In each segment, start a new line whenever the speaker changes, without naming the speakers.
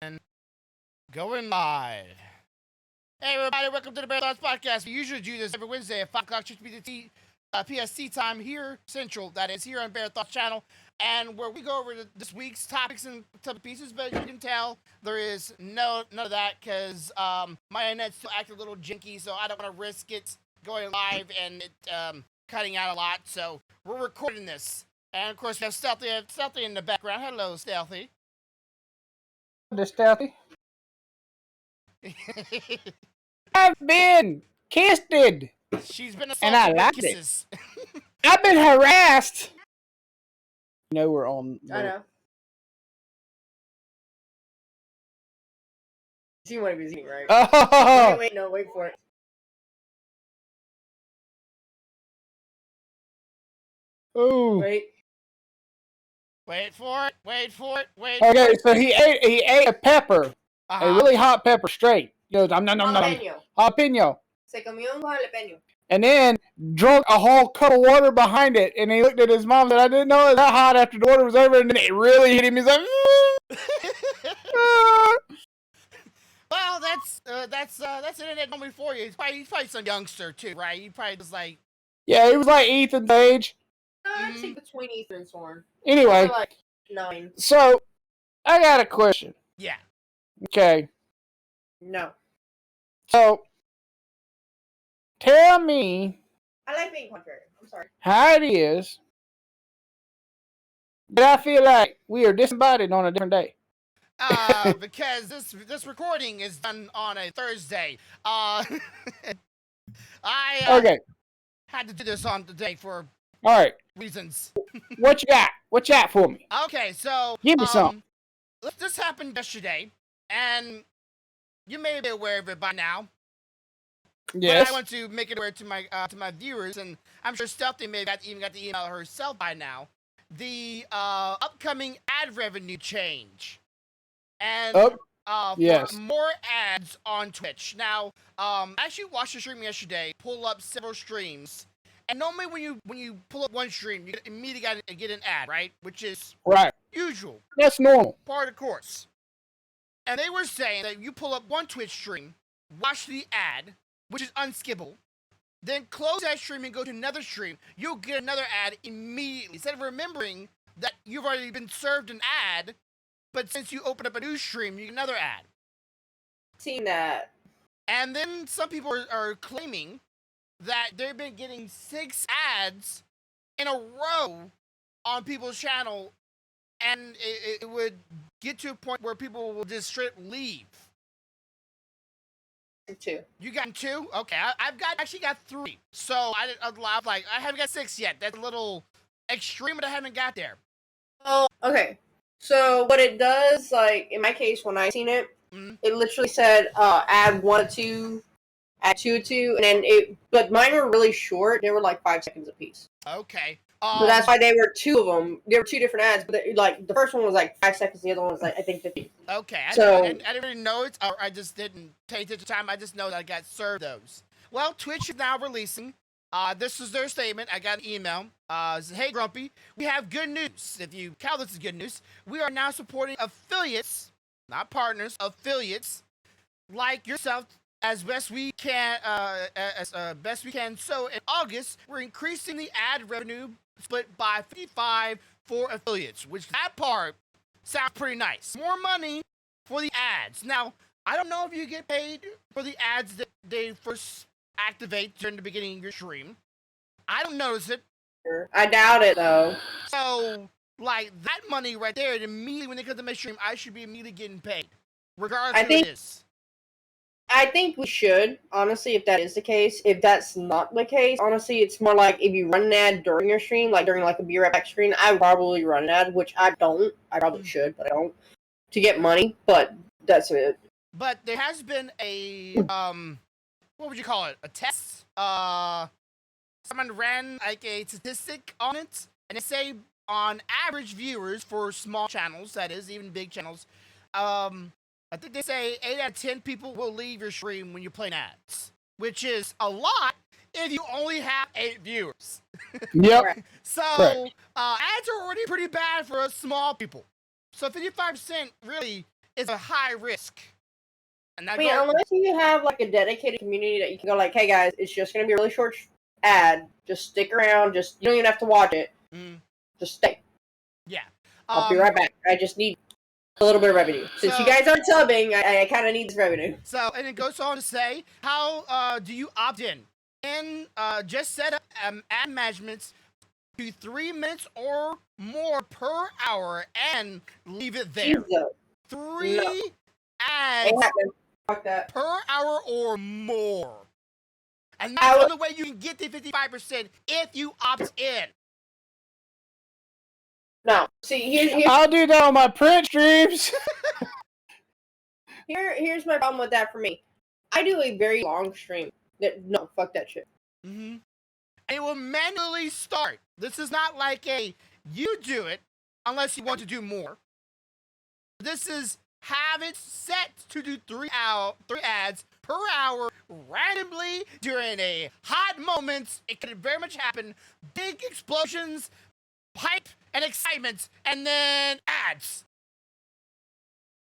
And going live. Hey, everybody, welcome to the Bearthoughts Podcast. We usually do this every Wednesday at 5 o'clock PST time here, Central, that is here on Bearthoughts channel, and where we go over this week's topics and pieces, but you can tell there is none of that because my internet's still acting a little janky, so I don't want to risk it going live and it cutting out a lot, so we're recording this. And, of course, we have Stealthy in the background. Hello, Stealthy.
The Stealthy. I've been kissed.
She's been assaulted
and I
with
like
kisses.
it. I've been harassed. You know we're on.
I know. You see what he was eating, right?
Oh.
Wait for it.
Ooh.
Wait for it.
Okay, so he ate a pepper, a really hot pepper straight. He goes, nom. Jalapeno.
Se comió un jalapeño.
And then drunk a whole cup of water behind it. And he looked at his mom and said, I didn't know it was that hot after the water was over. And then it really hit him. He's like,
Well, that's internet normally for you. He's probably some youngster too, right? He probably was like,
yeah, he was like Ethan's age.
I'd say between Ethan and Soren.
Anyway,
like 9.
So I got a question.
Yeah.
Okay.
No.
So tell me.
I like being contrary. I'm sorry.
How it is that I feel like we are disembodied on a different day.
Because this recording is done on a Thursday. I had to do this on today for
all right
reasons.
What you got? What you got for me?
Okay, so
give me some.
This happened yesterday, and you may be aware of it by now.
Yes.
But I want to make it aware to my viewers, and I'm sure Stealthy may have even got the email herself by now. The upcoming ad revenue change. And
yes.
for more ads on Twitch. Now, I actually watched the stream yesterday, pull up several streams, and normally when you pull up one stream, you immediately get an ad, right? Which is usual.
That's normal.
Part of the course. And they were saying that you pull up one Twitch stream, watch the ad, which is unskippable, then close that stream and go to another stream, you'll get another ad immediately. Instead of remembering that you've already been served an ad, but since you open up a new stream, you get another ad.
Seen that.
And then some people are claiming that they've been getting 6 ads in a row on people's channel, and it would get to a point where people will just straight leave.
2.
You got 2? Okay, I've actually got 3. So I haven't got 6 yet. That's a little extreme, but I haven't got there.
Oh, okay. So what it does, like in my case, when I seen it, it literally said add 1 or 2, add 2 or 2, and then but mine were really short. They were like 5 seconds apiece.
Okay.
So that's why they were 2 of them. There were 2 different ads, but the first one was like 5 seconds, the other one was like I think 50.
Okay. I didn't really know it, or I just didn't take attention to time. I just know that I got served those. Well, Twitch is now releasing. This is their statement. I got an email. Says, hey, Grumpy, we have good news. If you count this as good news, we are now supporting affiliates, not partners, affiliates like yourself as best we can. So in August, we're increasing the ad revenue split by 55 for affiliates, which that part sounds pretty nice. More money for the ads. Now, I don't know if you get paid for the ads that they first activate during the beginning of your stream. I don't notice it.
I doubt it, though.
So, like, that money right there, immediately when they come to my stream, I should be immediately getting paid. Regardless of who it is.
I think we should, honestly, if that is the case. If that's not the case, honestly, it's more like if you run an ad during your stream, like during like a Be Right Back screen, I would probably run an ad, which I don't. I probably should, but I don't. To get money, but that's it.
But there has been a, what would you call it? A test? Someone ran like a statistic on it, and they say on average viewers for small channels, that is, even big channels, I think they say 8 out of 10 people will leave your stream when you're playing ads, which is a lot if you only have 8 viewers.
Yep.
So, ads are already pretty bad for us small people. So 55% really is a high risk. And
I mean, unless you have like a dedicated community that you can go like, hey guys, it's just gonna be a really short ad. Just stick around. You don't even have to watch it. Just stay.
Yeah.
I'll be right back. I just need a little bit of revenue. Since you guys aren't subbing, I kind of need this revenue.
So, and it goes on to say, how do you opt in? And just set up ad managements to 3 minutes or more per hour and leave it there.
Jesus.
3 ads
Fuck that.
per hour or more. And that's the only way you can get to 55% if you opt in.
No. See,
I'll do that on my print streams.
Here's my problem with that for me. I do a very long stream. No, fuck that shit.
Mm-hmm. It will manually start. This is not like you do it unless you want to do more. This is have it set to do 3 ads per hour randomly during a hot moment. It could very much happen. Big explosions, hype, and excitement, and then ads.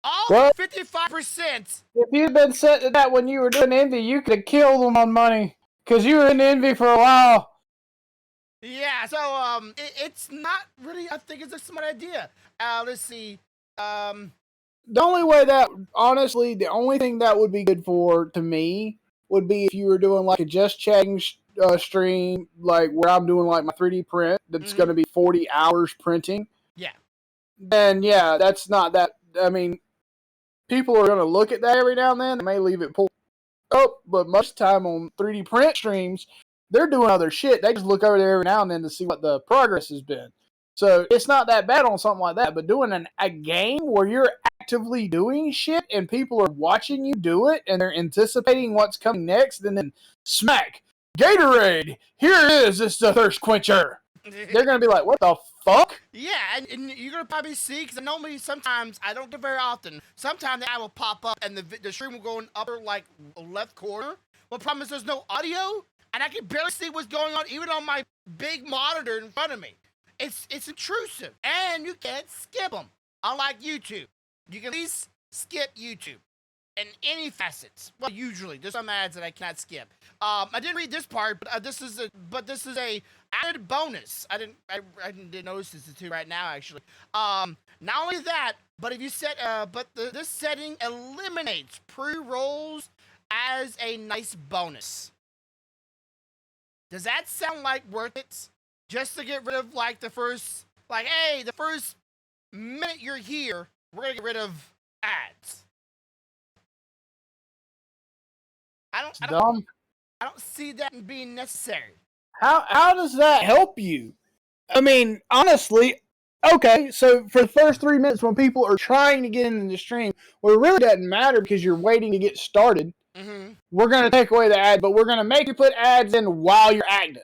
All 55%.
If you'd been set to that when you were doing Envy, you could have killed them on money. Because you were in Envy for a while.
Yeah, so it's not really, I think it's a smart idea. Let's see.
The only way that, honestly, the only thing that would be good for, to me, would be if you were doing like a just chatting stream, like where I'm doing like my 3D print, that's going to be 40 hours printing.
Yeah.
Then, yeah, that's not that, I mean, people are going to look at that every now and then. They may leave it pulled up, but most of the time on 3D print streams, they're doing other shit. They just look over there every now and then to see what the progress has been. So it's not that bad on something like that, but doing a game where you're actively doing shit and people are watching you do it and they're anticipating what's coming next, and then smack, Gatorade, here it is, it's the thirst quencher. They're going to be like, what the fuck?
Yeah, and you're going to probably see, because normally sometimes, I don't do it very often, sometimes the ad will pop up and the stream will go in upper, like, left corner. Well, the problem is there's no audio, and I can barely see what's going on even on my big monitor in front of me. It's intrusive, and you can't skip them. Unlike YouTube, you can at least skip YouTube in any facets. Well, usually there's some ads that I cannot skip. I didn't read this part, but this is a added bonus. I didn't notice this too right now actually. Not only that, but if you set this setting eliminates pre-rolls as a nice bonus. Does that sound like worth it? Just to get rid of like the first minute you're here, we're gonna get rid of ads. I don't see that being necessary.
How does that help you? I mean, honestly, okay, so for the first 3 minutes when people are trying to get into the stream, well, it really doesn't matter because you're waiting to get started.
Mm-hmm.
We're going to take away the ad, but we're going to make you put ads in while you're active.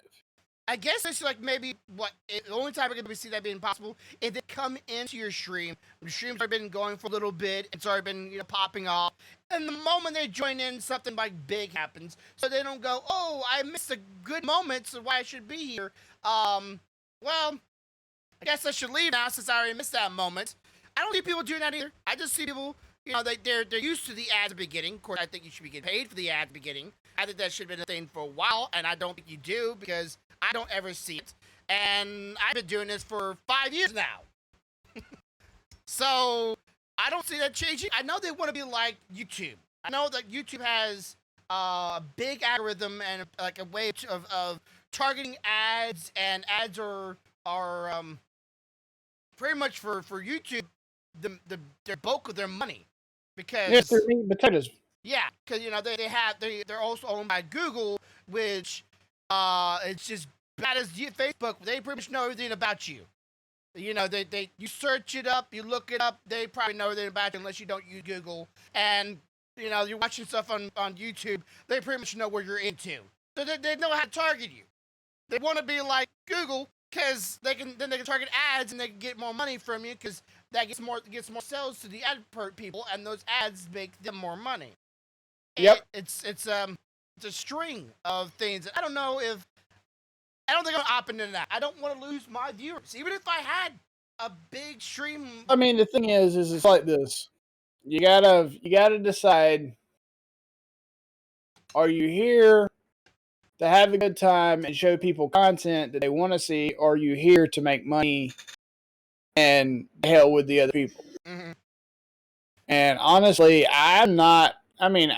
I guess it's like maybe the only time we're going to see that being possible is they come into your stream. The stream's already been going for a little bit. It's already been popping off. And the moment they join in, something like big happens. So they don't go, oh, I missed a good moment, so why I should be here. Well, I guess I should leave now since I already missed that moment. I don't see people doing that either. I just see people, they're used to the ads at the beginning. Of course, I think you should be getting paid for the ads at the beginning. I think that should have been a thing for a while, and I don't think you do because I don't ever see it. And I've been doing this for 5 years now. So I don't see that changing. I know they want to be like YouTube. I know that YouTube has a big algorithm and like a way of targeting ads, and ads are pretty much for YouTube the bulk of their money, because
yes, they're meat and potatoes.
Yeah, because they're also owned by Google, which it's just bad as Facebook. They pretty much know everything about you. You search it up, you look it up, they probably know everything about you unless you don't use Google. And you're watching stuff on YouTube, they pretty much know what you're into. So they know how to target you. They want to be like Google because they can target ads and they can get more money from you because that gets more sales to the ad people, and those ads make them more money.
Yep.
It's a string of things. I don't think I'm opt into that. I don't want to lose my viewers, even if I had a big stream.
I mean, the thing is it's like this. you gotta decide: are you here to have a good time and show people content that they want to see, or are you here to make money and hell with the other people?
Mm-hmm.
And honestly, I'm not. I mean,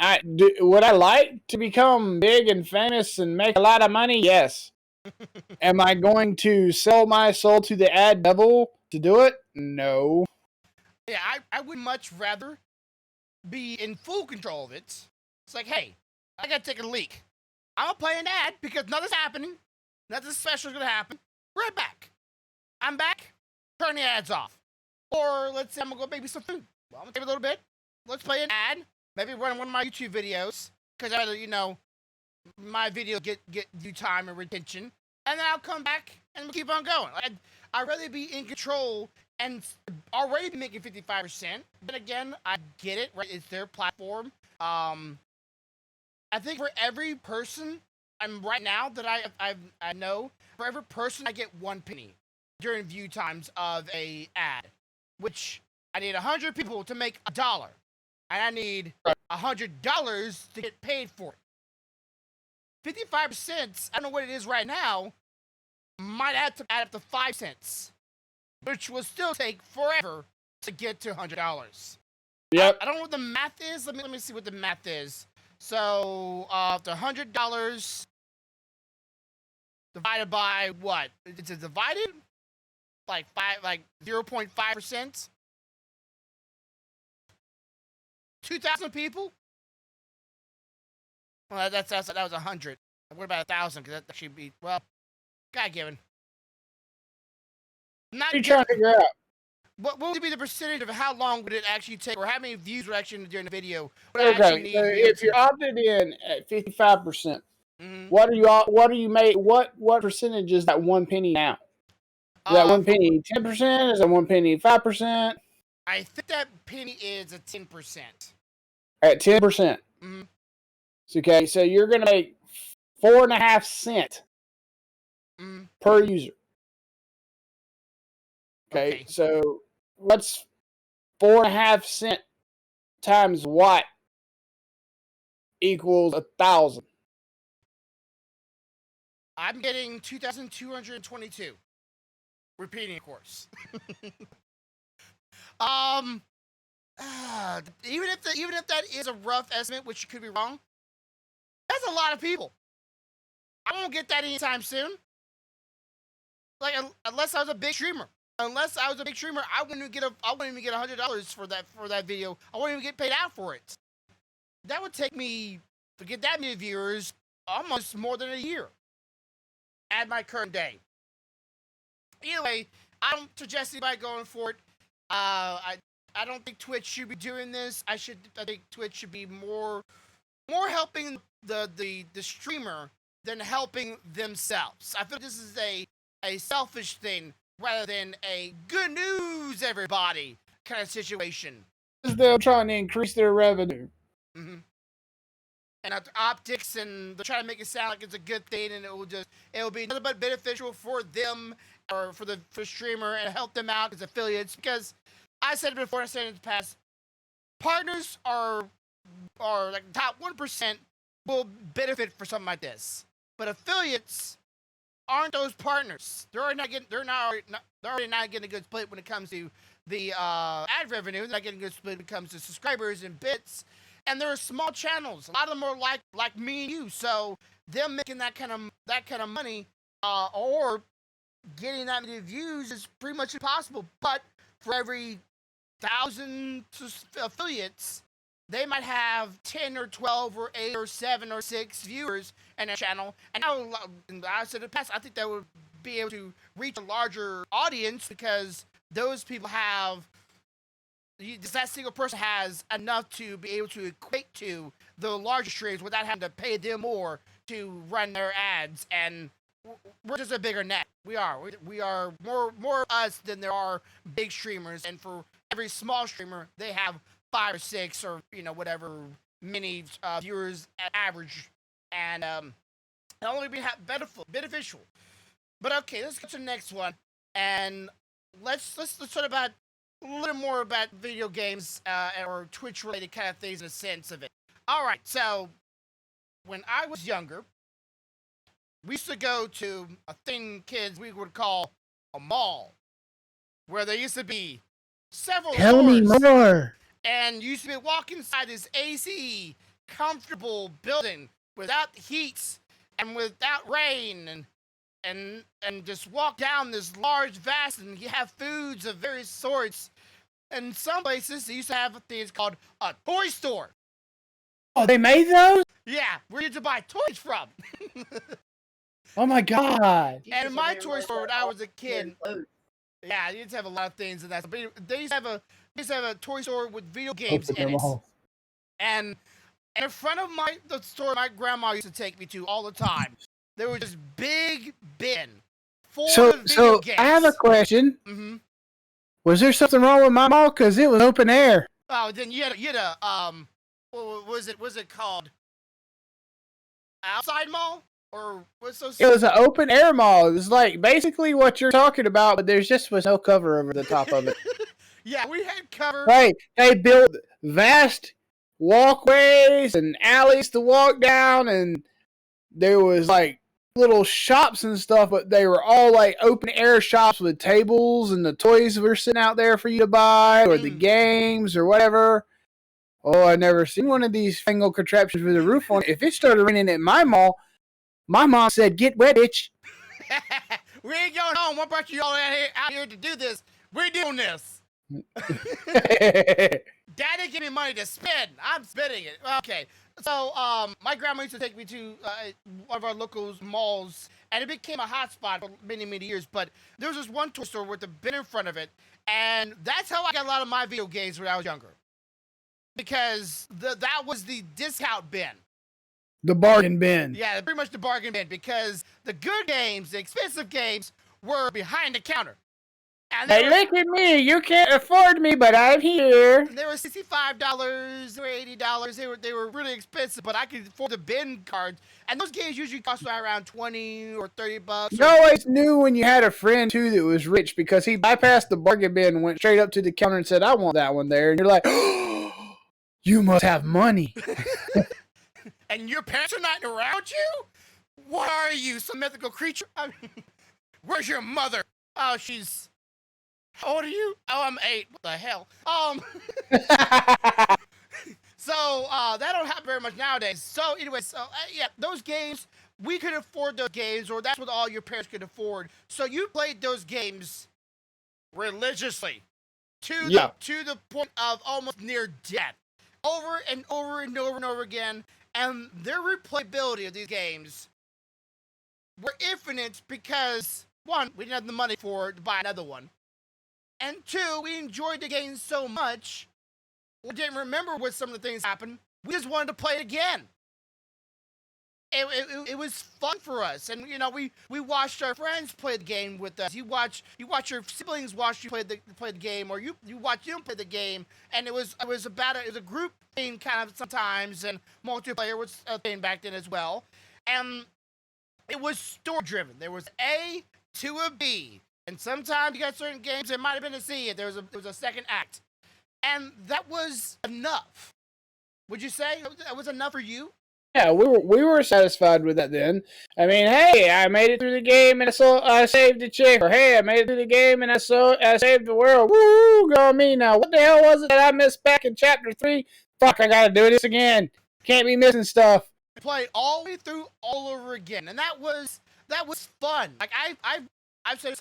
would I like to become big and famous and make a lot of money? Yes. Am I going to sell my soul to the ad devil to do it? No.
Yeah, I would much rather be in full control of it. It's like, hey, I gotta take a leak. I'm gonna play an ad because nothing's happening. Nothing special is gonna happen. Right back. I'm back. Turn the ads off. Or let's say I'm gonna go maybe some food. Well, I'm gonna take a little bit. Let's play an ad. Maybe run one of my YouTube videos because I, my video get due time and retention, and then I'll come back and we'll keep on going. I'd rather be in control and already be making 55%. But again, I get it. Right, it's their platform. I think for every person I'm right now that I know, for every person I get 1 penny during view times of a ad, which I need 100 people to make $1, and I need $100 to get paid for it. 55%, I don't know what it is right now, might add up to 5 cents, which will still take forever to get to $100.
Yep.
I don't know what the math is. Let me see what the math is. So, the $100 divided by what? Is it divided? Like 0.5%? 2,000 people? Well, that was 100. What about 1,000? Because that should be, well, God given.
What are you trying to figure out?
What would be the percentage of how long would it actually take, or how many views would actually during the video?
Okay, so if you're opted in at 55%,
mm-hmm.
What percentage is that 1 penny now? Is that 1 penny 10%? Is that 1 penny 5%?
I think that penny is a 10%.
At 10%.
Mm-hmm.
Okay, so you're gonna make 4.5 cents per user. Okay, so what's 4.5 cents times what equals 1,000?
I'm getting 2,222. Repeating, of course. Even if that is a rough estimate, which could be wrong, that's a lot of people. I won't get that anytime soon. Like, unless I was a big streamer. Unless I was a big streamer, I wouldn't even get $100 for that video. I wouldn't even get paid out for it. That would take me to get that many viewers almost more than a year at my current day. Either way, I don't suggest anybody going for it. I don't think Twitch should be doing this. I think Twitch should be more helping the streamer than helping themselves. I feel this is a selfish thing rather than a good news, everybody kind of situation.
They're trying to increase their revenue.
Mm-hmm. And after optics, and they're trying to make it sound like it's a good thing, and it'll be nothing but beneficial for them or for the streamer and help them out as affiliates. Because I said it before, I said it in the past, partners are like the top 1% will benefit for something like this, but affiliates aren't those partners. They're already not getting a good split when it comes to the ad revenue. They're not getting a good split when it comes to subscribers and bits. And there are small channels. A lot of them are like me and you. So them making that kind of money, or getting that many views is pretty much impossible. But for every 1,000 affiliates, they might have 10 or 12 or 8 or 7 or 6 viewers in a channel. And I said in the past, I think that would be able to reach a larger audience because those people that single person has enough to be able to equate to the larger streams without having to pay them more to run their ads. And we're just a bigger net. We are more us than there are big streamers. And for every small streamer, they have 5 or 6 or whatever many viewers at average, and it'll only be beneficial. But okay, let's get to the next one, and let's talk about a little more about video games or Twitch-related kind of things in a sense of it. All right, so when I was younger, we used to go to a thing kids we would call a mall, where there used to be several
Tell me
stores,
more.
and you used to be walking inside this AC, comfortable building without heat and without rain, and just walk down this large vast, and you have foods of various sorts. And some places they used to have things called a toy store.
Oh, they made those?
Yeah, where you had to buy toys from.
Oh my god.
And in my toy store when I was a kid, yeah, you used to have a lot of things in that. But they used to have a toy store with video games in it. And in front of the store my grandma used to take me to all the time, there was this big bin full of video games.
I have a question.
Mm-hmm.
Was there something wrong with my mall? Because it was open air.
Oh, then you had a what was it called? Outside mall? Or what's those?
It was an open air mall. It was like basically what you're talking about, but there just was no cover over the top of it.
Yeah, we had cover.
Right. They built vast walkways and alleys to walk down, and there was like little shops and stuff, but they were all like open air shops with tables, and the toys were sitting out there for you to buy, or the games or whatever. Oh, I never seen one of these fangled contraptions with a roof on it. If it started raining at my mall, my mom said, "Get wet, bitch."
We ain't going home. What brought you all out here to do this? We're doing this. Daddy give me money to spend. I'm spending it. Okay. So, my grandma used to take me to one of our local malls, and it became a hot spot for many, many years. But there was this one toy store with a bin in front of it, and that's how I got a lot of my video games when I was younger. Because that was the discount bin.
The bargain bin.
Yeah, pretty much the bargain bin, because the good games, the expensive games, were behind the counter. And
hey, look at me. You can't afford me, but I'm here.
They were $65, they were $80. They were really expensive, but I could afford the bin cards. And those games usually cost around $20 or $30.
You always knew when you had a friend, too, that was rich, because he bypassed the bargain bin and went straight up to the counter and said, "I want that one there." And you're like, "Oh, you must have money."
And your parents are not around you? What are you, some mythical creature? I mean, where's your mother? Oh, she's... How old are you? Oh, I'm 8. What the hell? So, that don't happen very much nowadays. So, anyway, yeah, those games, we could afford those games, or that's what all your parents could afford. So, you played those games religiously to the point of almost near death. Over and over and over and over again. And their replayability of these games were infinite because, one, we didn't have the money to buy another one. And two, we enjoyed the game so much, we didn't remember what some of the things happened. We just wanted to play it again. It was fun for us, and we watched our friends play the game with us. You watch your siblings watch you play the game, or you watch them play the game, and it was a group thing kind of sometimes, and multiplayer was a thing back then as well, and it was story driven. There was A to a B, and sometimes you got certain games there might have been a C. There was a second act, and that was enough. Would you say that was enough for you?
Yeah, we were satisfied with that then. I mean, hey, I made it through the game and I saved the chick. Or hey, I made it through the game and I saved the world. Woo, go me now. What the hell was it that I missed back in chapter 3? Fuck, I gotta do this again. Can't be missing stuff.
Play all the way through all over again, and that was fun. Like I've said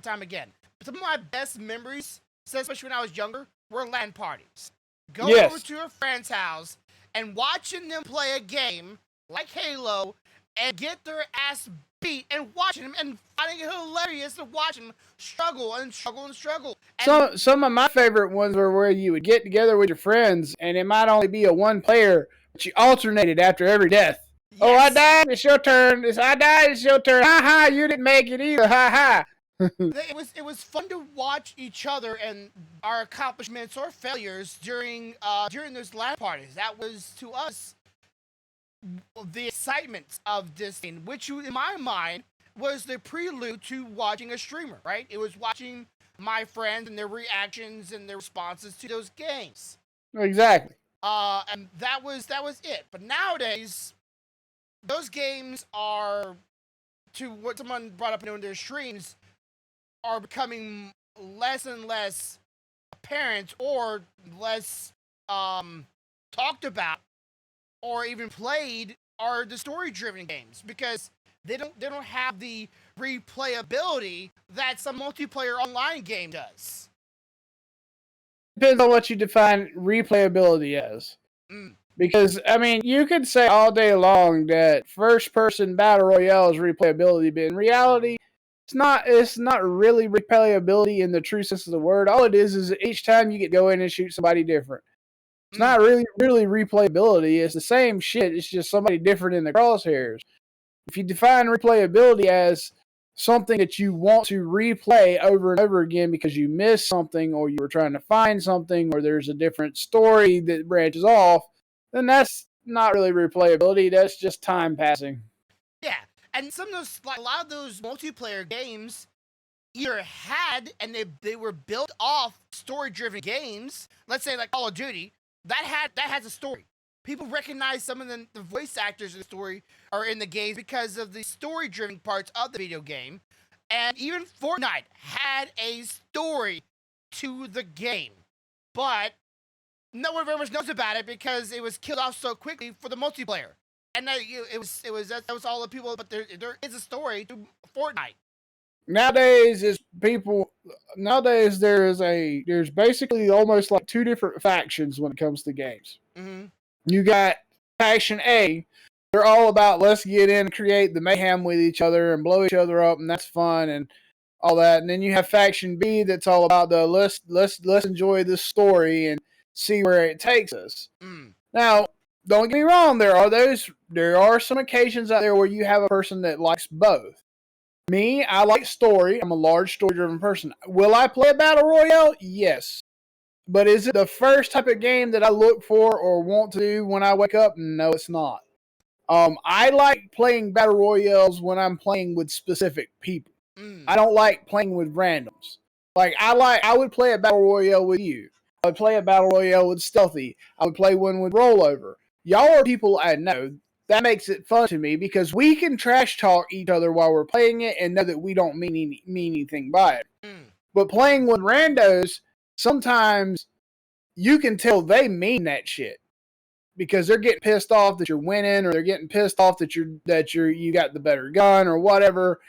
time again. Some of my best memories, especially when I was younger, were LAN parties. Going over to a friend's house and watching them play a game like Halo and get their ass beat, and watching them and finding it hilarious to watch them struggle and struggle and struggle. And
some of my favorite ones were where you would get together with your friends and it might only be a one player, but you alternated after every death. Yes. Oh, I died, it's your turn. I died, it's your turn. Ha ha, you didn't make it either. Ha ha.
It was fun to watch each other and our accomplishments or failures during those LAN parties. That was to us the excitement of this thing, which in my mind was the prelude to watching a streamer. Right? It was watching my friends and their reactions and their responses to those games.
Exactly.
And that was it. But nowadays, those games are, to what someone brought up in their streams, are becoming less and less apparent or less talked about or even played are the story-driven games, because they don't have the replayability that some multiplayer online game does.
Depends on what you define replayability as. Because, I mean, you could say all day long that first-person battle royale is replayability, but in reality, it's not really replayability in the true sense of the word. All it is each time you get to go in and shoot somebody different. It's not really replayability. It's the same shit. It's just somebody different in the crosshairs. If you define replayability as something that you want to replay over and over again because you missed something or you were trying to find something or there's a different story that branches off, then that's not really replayability. That's just time passing.
Yeah, and some of those, like a lot of those multiplayer games, either had and they were built off story-driven games. Let's say like Call of Duty, that has a story. People recognize some of the voice actors in the story are in the games because of the story-driven parts of the video game. And even Fortnite had a story to the game, but no one very much knows about it because it was killed off so quickly for the multiplayer. And that was all the people. But there is a story to Fortnite.
Nowadays, there's basically almost like two different factions when it comes to games.
Mm-hmm.
You got faction A. They're all about let's get in and create the mayhem with each other and blow each other up, and that's fun and all that. And then you have faction B that's all about the let's enjoy this story and see where it takes us. Now, don't get me wrong, there are some occasions out there where you have a person that likes both. Me, I like story. I'm a large story-driven person. Will I play a battle royale? Yes. But is it the first type of game that I look for or want to do when I wake up? No, it's not. I like playing battle royales when I'm playing with specific people. I don't like playing with randoms. I would play a battle royale with you. I would play a battle royale with Stealthy. I would play one with Rollover. Y'all are people I know. That makes it fun to me because we can trash talk each other while we're playing it and know that we don't mean anything by it. But playing with randos, sometimes you can tell they mean that shit because they're getting pissed off that you're winning, or they're getting pissed off that you got the better gun or whatever.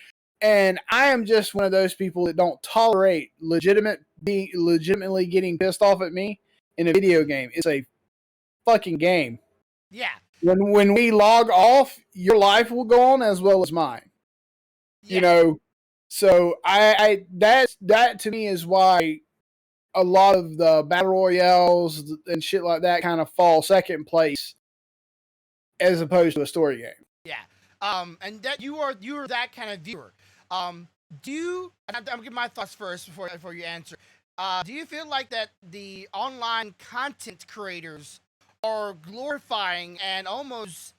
And I am just one of those people that don't tolerate legitimately getting pissed off at me in a video game. It's a fucking game.
Yeah.
When we log off, your life will go on as well as mine. Yeah. You know, so that to me is why a lot of the battle royales and shit like that kind of fall second place as opposed to a story game.
Yeah. And that you're that kind of viewer. I'm gonna give my thoughts first before you answer. Do you feel like that the online content creators are glorifying and almost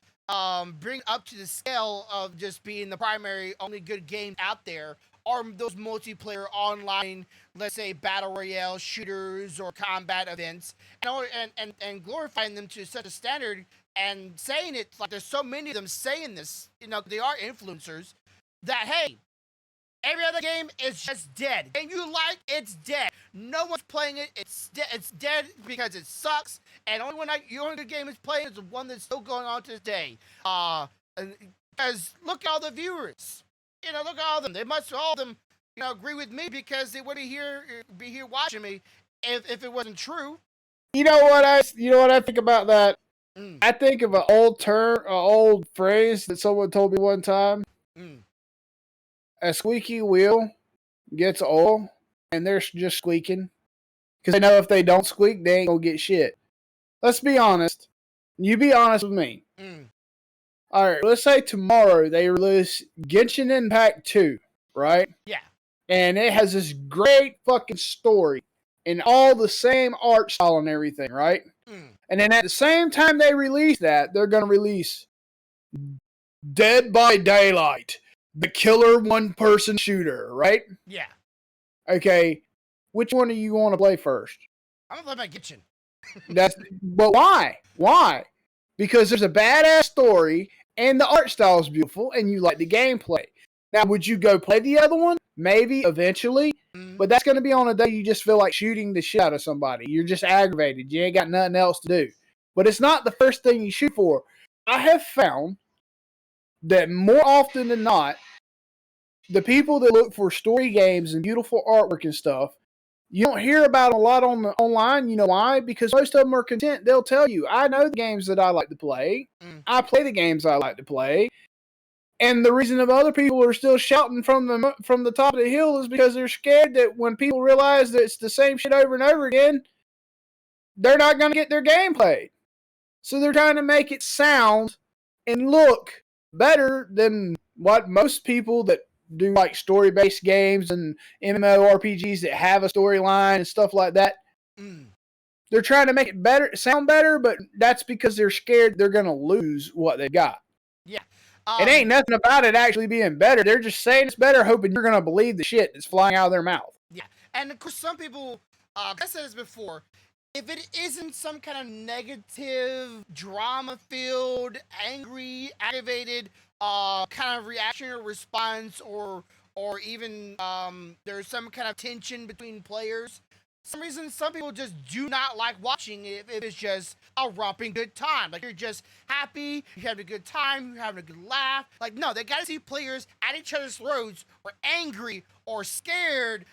bring up to the scale of just being the primary only good game out there, or those multiplayer online, let's say battle royale shooters or combat events, and glorifying them to such a standard and saying it like there's so many of them saying this, they are influencers, that hey, every other game is just dead. Game you like, it's dead. No one's playing it. It's dead. It's dead because it sucks. And only the game is playing is the one that's still going on to this day. Because look at all the viewers. Look at all of them. They must all of them, agree with me because they wouldn't be here watching me if it wasn't true.
You know what I think about that? I think of an old phrase that someone told me one time. A squeaky wheel gets oil, and they're just squeaking. Because they know if they don't squeak, they ain't gonna get shit. Let's be honest. You be honest with me. Alright, let's say tomorrow they release Genshin Impact 2, right?
Yeah.
And it has this great fucking story and all the same art style and everything, right? And then at the same time they release that, they're gonna release Dead by Daylight, the killer one-person shooter, right?
Yeah.
Okay, Which one do you want to play first?
I'm gonna play my Genshin.
But why? Why? Because there's a badass story and the art style is beautiful and you like the gameplay. Now, would you go play the other one? Maybe, eventually. But that's going to be on a day you just feel like shooting the shit out of somebody. You're just aggravated. You ain't got nothing else to do. But it's not the first thing you shoot for. I have found that more often than not, the people that look for story games and beautiful artwork and stuff, you don't hear about a lot online. You know why? Because most of them are content. They'll tell you, I know the games that I like to play. I play the games I like to play. And the reason of other people are still shouting from the top of the hill is because they're scared that when people realize that it's the same shit over and over again, they're not going to get their game played. So they're trying to make it sound and look better than what most people that do like story-based games and MMORPGs that have a storyline and stuff like that. They're trying to make it better, sound better, but that's because they're scared they're going to lose what they got.
Yeah.
It ain't nothing about it actually being better. They're just saying it's better, hoping you're going to believe the shit that's flying out of their mouth.
Yeah. And of course, some people, I said this before, if it isn't some kind of negative, drama-filled, angry, aggravated kind of reaction or response, or even there's some kind of tension between players, for some reason, some people just do not like watching it if it's just a romping good time. Like, you're just happy, you're having a good time, you're having a good laugh. Like, no, they gotta see players at each other's throats, or angry, or scared,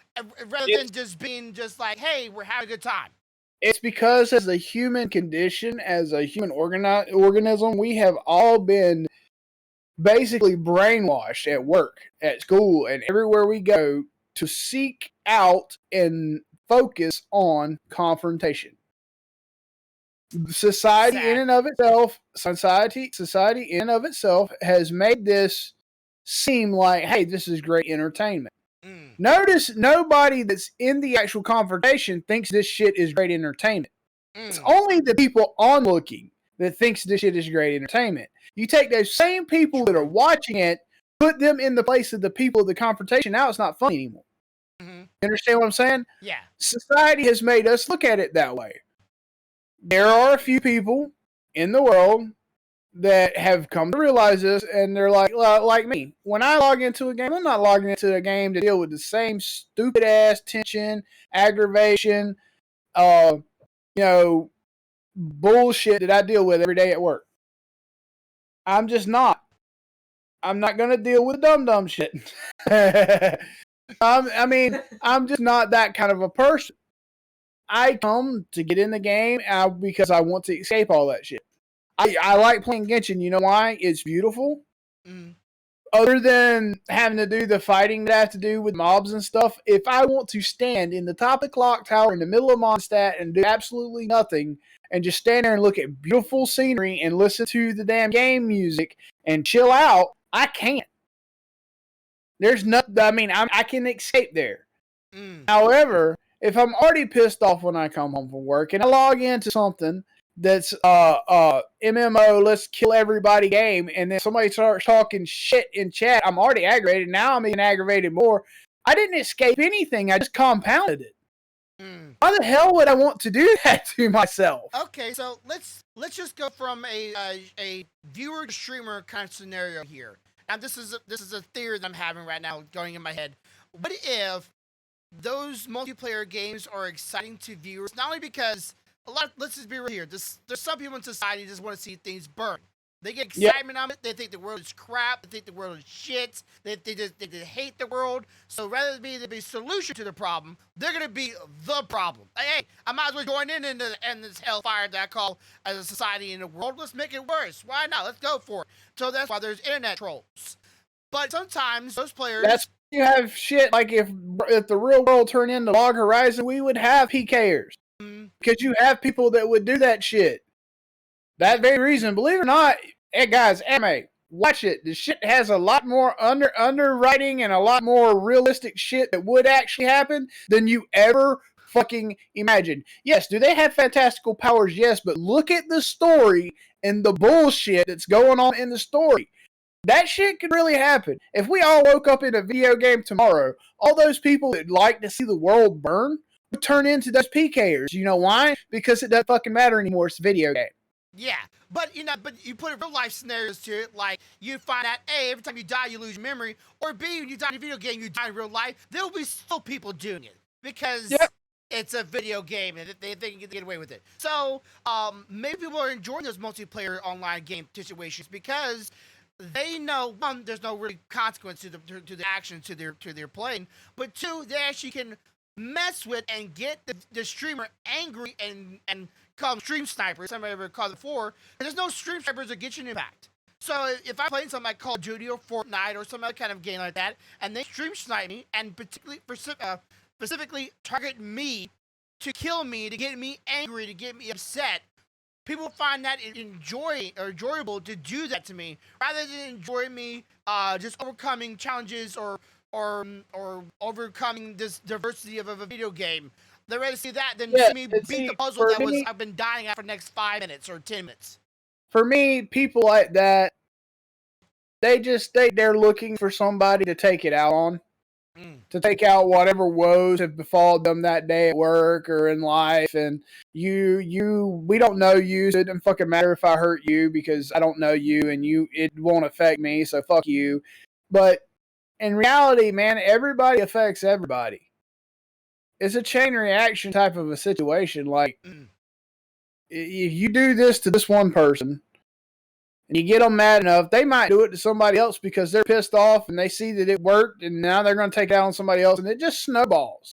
rather than just being just like, hey, we're having a good time.
It's because as a human condition, as a human organism, we have all been basically brainwashed at work, at school, and everywhere we go to seek out and focus on confrontation. Society in and of itself has made this seem like, hey, this is great entertainment. Notice nobody that's in the actual confrontation thinks this shit is great entertainment. It's only the people onlooking that thinks this shit is great entertainment. You take those same people that are watching it, put them in the place of the people of the confrontation, now it's not fun anymore. You understand what I'm saying?
Yeah.
Society has made us look at it that way. There are a few people in the world that have come to realize this, and they're like me. When I log into a game, I'm not logging into a game to deal with the same stupid ass tension, aggravation, bullshit that I deal with every day at work. I'm just not. I'm not going to deal with dumb shit. I'm just not that kind of a person. I come to get in the game because I want to escape all that shit. I like playing Genshin. You know why? It's beautiful. Other than having to do the fighting that I have to do with mobs and stuff, if I want to stand in the top of the clock tower in the middle of Mondstadt and do absolutely nothing and just stand there and look at beautiful scenery and listen to the damn game music and chill out, I can't. There's nothing. I can escape there. However, if I'm already pissed off when I come home from work and I log into something that's MMO, let's kill everybody game, and then somebody starts talking shit in chat, I'm already aggravated. Now I'm even aggravated more. I didn't escape anything. I just compounded it. Why the hell would I want to do that to myself?
Okay, so let's just go from a viewer to streamer kind of scenario here. Now this is a theory that I'm having right now going in my head. What if those multiplayer games are exciting to viewers, not only because let's just be real here. There's some people in society that just want to see things burn. They get excitement on it. They think the world is crap. They think the world is shit. They hate the world. So rather than being the solution to the problem, they're going to be the problem. Hey, I might as well join in this hellfire that I call as a society in the world. Let's make it worse. Why not? Let's go for it. So that's why there's internet trolls. But sometimes those players...
You have shit like if the real world turned into Log Horizon, we would have PKers. Because you have people that would do that shit. That very reason, believe it or not, hey guys, anime, watch it. The shit has a lot more underwriting and a lot more realistic shit that would actually happen than you ever fucking imagine. Yes, do they have fantastical powers? Yes, but look at the story and the bullshit that's going on in the story. That shit could really happen. If we all woke up in a video game tomorrow, all those people that like to see the world burn would turn into those PKers. You know why? Because it doesn't fucking matter anymore. It's a video game.
Yeah, but you put real life scenarios to it, like you find out, A, every time you die, you lose your memory, or B, when you die in a video game, you die in real life. There will be still people doing it because it's a video game and they can get away with it. So maybe people are enjoying those multiplayer online game situations because they know, one, there's no really consequence to the actions to their playing, but two, they actually can mess with and get the streamer angry and call them stream snipers. Somebody ever called it before. There's no stream snipers that get you an impact. So if I'm playing something like Call of Duty or Fortnite or some other kind of game like that, and they stream snipe me and specifically target me to kill me, to get me angry, to get me upset, people find that enjoyable to do that to me, rather than enjoy me just overcoming challenges or overcoming this diversity of a video game. They'd rather see that than see me beat the puzzle I've been dying at for the next 5 minutes or 10 minutes.
For me, people like that, they're looking for somebody to take it out on. To take out whatever woes have befallen them that day at work or in life, and we don't know you, so it doesn't fucking matter if I hurt you because I don't know you and it won't affect me, so fuck you. But in reality, man, everybody affects everybody. It's a chain reaction type of a situation. Like, if you do this to this one person, and you get them mad enough, they might do it to somebody else because they're pissed off and they see that it worked and now they're going to take it out on somebody else, and it just snowballs.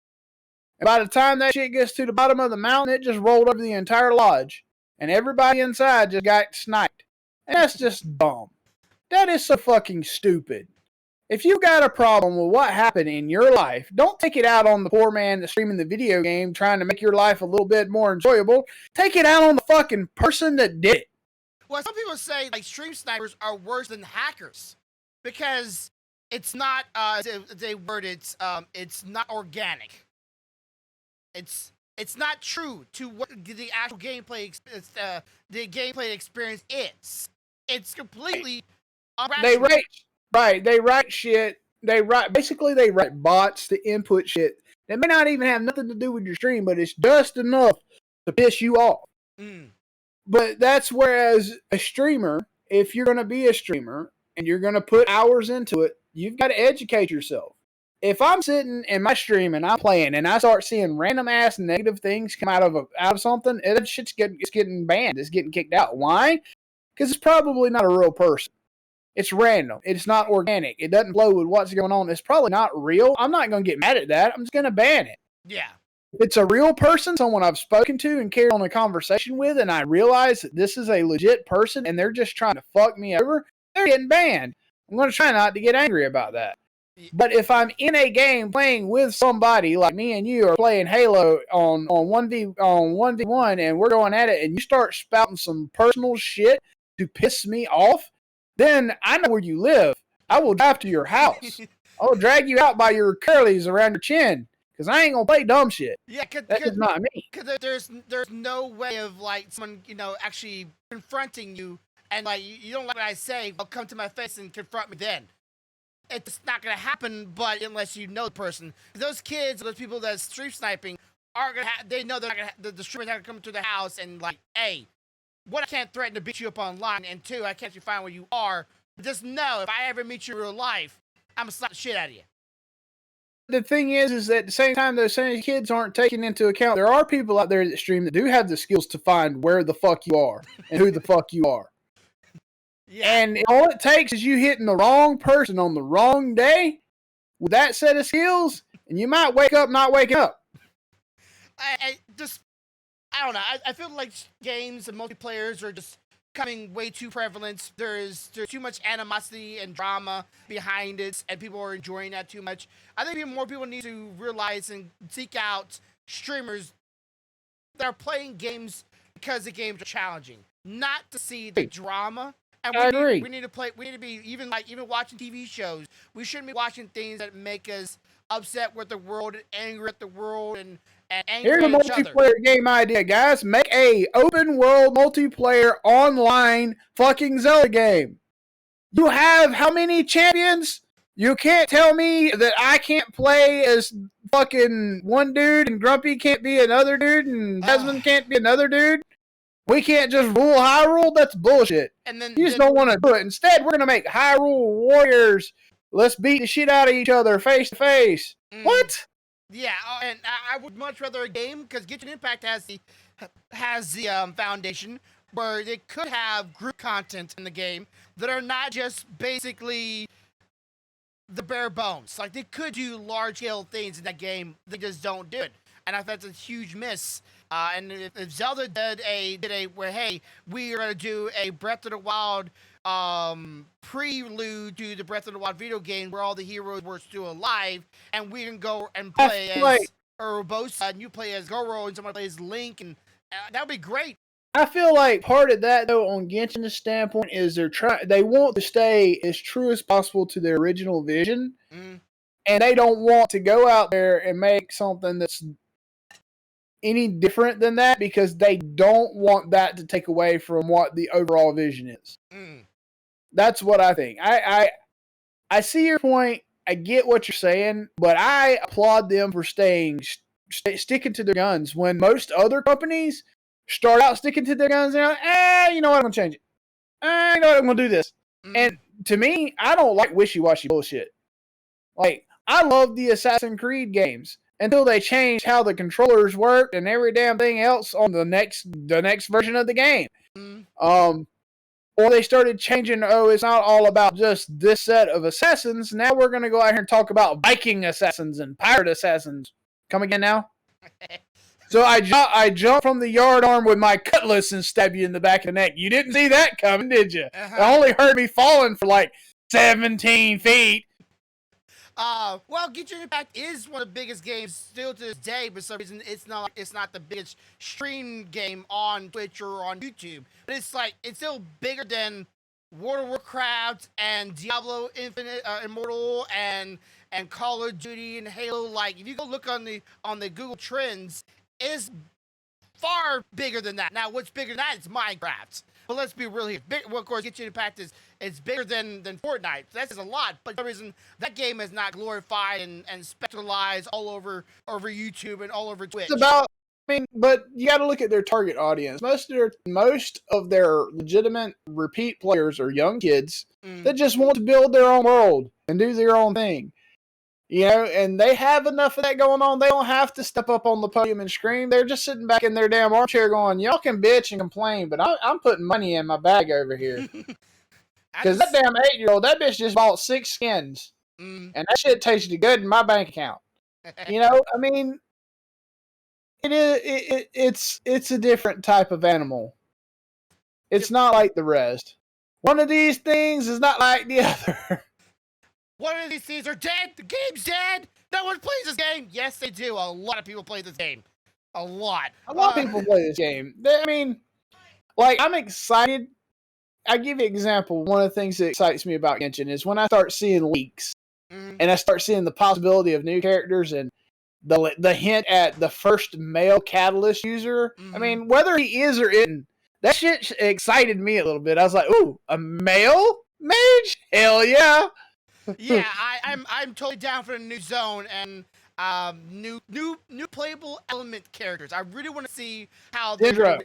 And by the time that shit gets to the bottom of the mountain, it just rolled over the entire lodge and everybody inside just got sniped. And that's just dumb. That is so fucking stupid. If you got a problem with what happened in your life, don't take it out on the poor man that's streaming the video game trying to make your life a little bit more enjoyable. Take it out on the fucking person that did it.
Well, some people say like stream snipers are worse than hackers because it's not it's not organic. It's not true to what the actual gameplay experience is. It's completely
irrational. They write shit. They write bots to input shit that may not even have nothing to do with your stream, but it's just enough to piss you off. But that's whereas a streamer, if you're going to be a streamer and you're going to put hours into it, you've got to educate yourself. If I'm sitting in my stream and I'm playing and I start seeing random ass negative things come out of something, that shit's getting banned. It's getting kicked out. Why? Because it's probably not a real person. It's random. It's not organic. It doesn't flow with what's going on. It's probably not real. I'm not going to get mad at that. I'm just going to ban it.
Yeah.
If it's a real person, someone I've spoken to and carried on a conversation with, and I realize that this is a legit person and they're just trying to fuck me over, they're getting banned. I'm going to try not to get angry about that. But if I'm in a game playing with somebody like me and you are playing Halo on 1v1 and we're going at it and you start spouting some personal shit to piss me off, then I know where you live. I will drive to your house. I'll drag you out by your curlies around your chin. Because I ain't going to play dumb shit.
Yeah,
that's not me.
Because there's no way of, like, someone, actually confronting you. And, like, you don't like what I say, well, come to my face and confront me then. It's not going to happen, but unless you know the person. Those kids, those people that are stream sniping, are going to they know they're not going to, the streamer's not going to come to their house and, like, hey, one, I can't threaten to beat you up online, and two, I can't find where you are. But just know, if I ever meet you in real life, I'm going to slap the shit out of you.
The thing is that at the same time, those same kids aren't taken into account. There are people out there that stream that do have the skills to find where the fuck you are and who the fuck you are. Yeah. And all it takes is you hitting the wrong person on the wrong day with that set of skills, and you might wake up not waking up.
I don't know. I feel like games and multiplayers are just becoming way too prevalent. There's too much animosity and drama behind it, and people are enjoying that too much. I think more people need to realize and seek out streamers that are playing games because the games are challenging, not to see the drama. And
I agree.
We need to be even watching TV shows. We shouldn't be watching things that make us upset with the world and angry at the world and angry
Here's a
at each other.
multiplayer game idea, guys. Make a open world multiplayer online fucking Zelda game. You have how many champions? You can't tell me that I can't play as fucking one dude and Grumpy can't be another dude and Desmond can't be another dude. We can't just rule Hyrule? That's bullshit.
And then
you just don't want to do it. Instead, we're going to make Hyrule warriors. Let's beat the shit out of each other face to face. What?
Yeah, and I would much rather a game, because Genshin Impact has the foundation where they could have group content in the game that are not just basically the bare bones. Like, they could do large-scale things in that game. They just don't do it. And I thought that's a huge miss. And if Zelda did a where, hey, we are going to do a Breath of the Wild prelude to the Breath of the Wild video game where all the heroes were still alive, and we can go and play as Urbosa, and you play as Goro, and someone plays Link, and that would be great.
I feel like part of that, though, on Genshin's standpoint, is they want to stay as true as possible to their original vision, and they don't want to go out there and make something that's any different than that, because they don't want that to take away from what the overall vision is. That's what I think. I see your point. I get what you're saying, but I applaud them for sticking to their guns when most other companies start out sticking to their guns and you know what, I'm going to change it. You know what, I'm going to do this. And to me, I don't like wishy-washy bullshit. Like, I love the Assassin's Creed games until they changed how the controllers worked and every damn thing else on the next version of the game. Or they started changing, it's not all about just this set of assassins. Now we're going to go out here and talk about Viking assassins and pirate assassins. Come again now? So I jumped from the yard arm with my cutlass and stabbed you in the back of the neck. You didn't see that coming, did you? It only heard me falling for like 17 feet.
Well, Genshin Impact is one of the biggest games still to this day, but for some reason it's not the biggest stream game on Twitch or on YouTube. But it's still bigger than World of Warcraft and Diablo Infinite, Immortal, and Call of Duty and Halo. Like, if you go look on the Google Trends, it's far bigger than that. Now, what's bigger than that is Minecraft. But let's be real here. Well, of course, Genshin Impact is bigger than Fortnite. That's a lot, but for some reason that game is not glorified and spectralized all over YouTube and all over Twitch.
It's about, but you got to look at their target audience. Most of their legitimate repeat players are young kids that just want to build their own world and do their own thing. You know, and they have enough of that going on. They don't have to step up on the podium and scream. They're just sitting back in their damn armchair going, y'all can bitch and complain, but I'm putting money in my bag over here. Because that damn 8-year-old, that bitch just bought 6 skins. And that shit tasted good in my bank account. You know, I mean, it's a different type of animal. It's not like the rest. One of these things is not like the other.
One of these things are dead. The game's dead. No one plays this game. Yes, they do. A lot of people play this game. A lot.
A lot of people play this game. I mean, like, I'm excited. I'll give you an example. One of the things that excites me about Genshin is when I start seeing leaks and I start seeing the possibility of new characters and the hint at the first male Catalyst user. I mean, whether he is or isn't, that shit excited me a little bit. I was like, ooh, a male mage? Hell yeah.
Yeah, I'm totally down for the new zone and new playable element characters. I really want to see how
Dendro.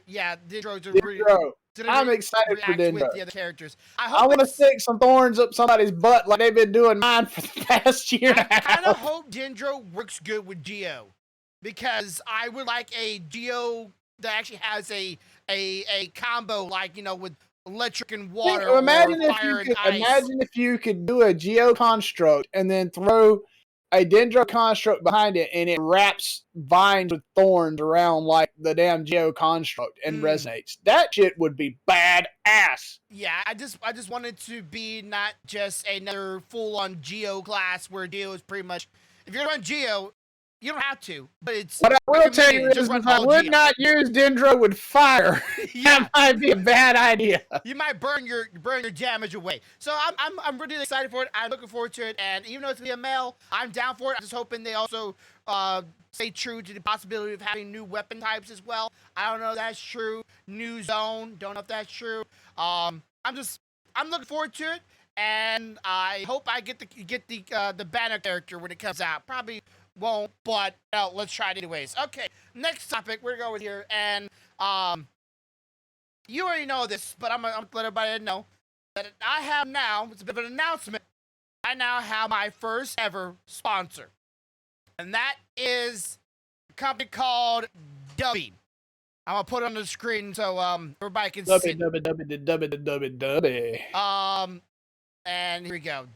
Dendro's
Dendro. I'm excited for Dendro.
With the other characters.
I want to stick some thorns up somebody's butt like they've been doing mine for the past year and a half.
I kind of hope Dendro works good with Geo, because I would like a Geo that actually has a combo, like, you know, with electric and water.
Imagine if you could do a Geo construct and then throw a Dendro construct behind it, and it wraps vines with thorns around like the damn Geo construct and resonates. That shit would be badass.
Yeah, I just wanted to be not just another full-on Geo class where Geo is pretty much, if you're gonna run Geo, you don't have to, but it's. What I will tell you is,
I would not use Dendro with fire. That might be a bad idea.
You might burn your damage away. So I'm really excited for it. I'm looking forward to it, and even though it's gonna be a male, I'm down for it. I'm just hoping they also stay true to the possibility of having new weapon types as well. I don't know if that's true. New zone, don't know if that's true. I'm looking forward to it. and I hope I get the banner character when it comes out. Probably won't, but let's try it anyways. Okay, next topic we're going with here, and you already know this, but I'm gonna let everybody know that I have now. It's a bit of an announcement. I now have my first ever sponsor, and that is a company called Dubby. I'm gonna put it on the screen so everybody can see.
Dubby.
And here we go.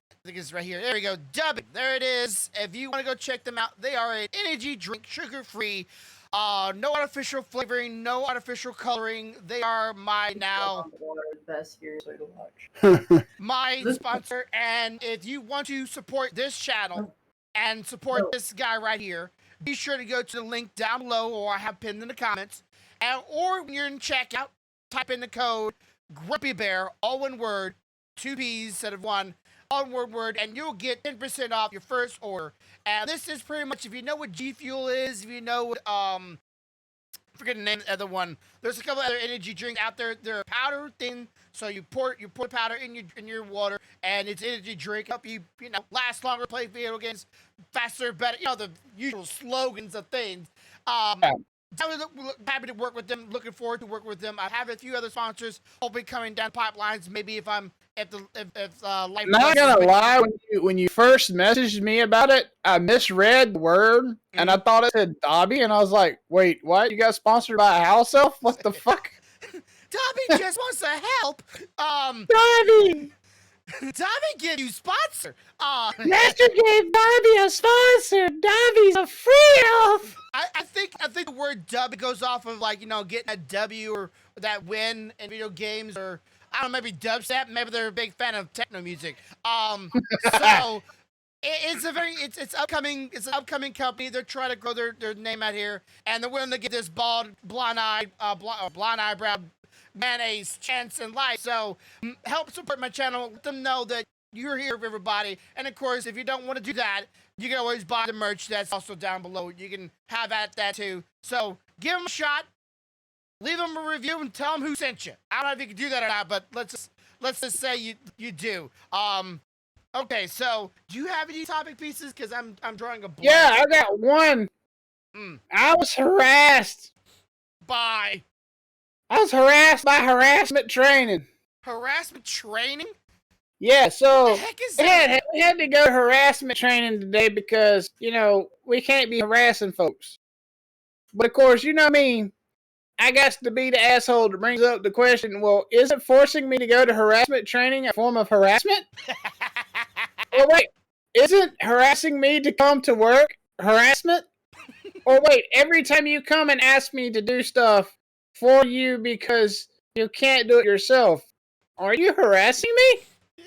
I think it's right here. There we go. Dubby. There it is. If you want to go check them out, they are an energy drink, sugar-free, no artificial flavoring, no artificial coloring. They are my my sponsor. And if you want to support this channel and support this guy right here, be sure to go to the link down below, or I have pinned in the comments. Or when you're in checkout, type in the code Grumpy Bear, all one word, 2 P's instead of 1, all one word, and you'll get 10% off your first order. And this is pretty much, if you know what G Fuel is, if you know what, forget the name of the other one. There's a couple other energy drinks out there. They're powder thin, so you pour powder in your water, and it's energy drink. Help you last longer, play video games faster, better. The usual slogans of things. Happy to work with them. Looking forward to working with them. I have a few other sponsors hopefully coming down pipelines. Maybe if life.
Not gonna lie, when you first messaged me about it, I misread the word and I thought it said Dobby, and I was like, "Wait, what? You got sponsored by a house elf? What the fuck?"
Dobby just wants to help.
Dobby.
Dobby give you sponsor.
Master gave Dobby a sponsor. Dobby's a free elf.
I think the word dub goes off of getting a W or that win in video games, or I don't know, maybe dubstep. Maybe they're a big fan of techno music. So it's an upcoming company. They're trying to grow their name out here, and they're willing to give this blonde eyebrow man a chance in life. So help support my channel. Let them know that you're here for everybody. And of course, if you don't want to do that, you can always buy the merch that's also down below. You can have at that too. So give them a shot, leave them a review, and tell them who sent you. I don't know if you can do that or not, but let's just say you do. Okay, so do you have any topic pieces? Because I'm drawing a blank.
Yeah, I got one. I was harassed by harassment training.
Harassment training?
Yeah, so
what the heck is that?
We had to go to harassment training today because, we can't be harassing folks. But of course, you know me, I got to be the asshole that brings up the question, well, isn't forcing me to go to harassment training a form of harassment? Or wait, isn't harassing me to come to work harassment? Or wait, every time you come and ask me to do stuff for you because you can't do it yourself, are you harassing me?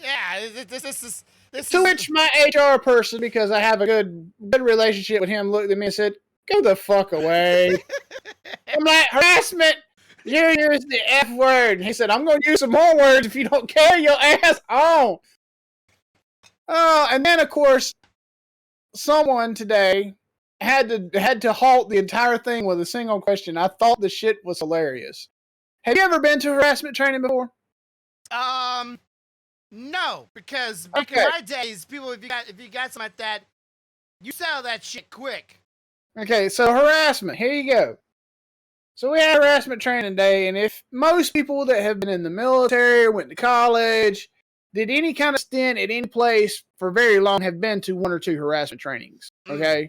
Yeah, this is
to which my HR person, because I have a good relationship with him, looked at me and said, "Go the fuck away." I'm like, harassment, you use the F word. He said, "I'm going to use some more words if you don't carry your ass on." Oh, and then of course, someone today had to halt the entire thing with a single question. I thought the shit was hilarious. Have you ever been to harassment training before?
No, because back in my days, people, if you got something like that, you sell that shit quick.
Okay, so harassment. Here you go. So we had harassment training day, and if most people that have been in the military, went to college, did any kind of stint at any place for very long, have been to 1 or 2 harassment trainings. Okay.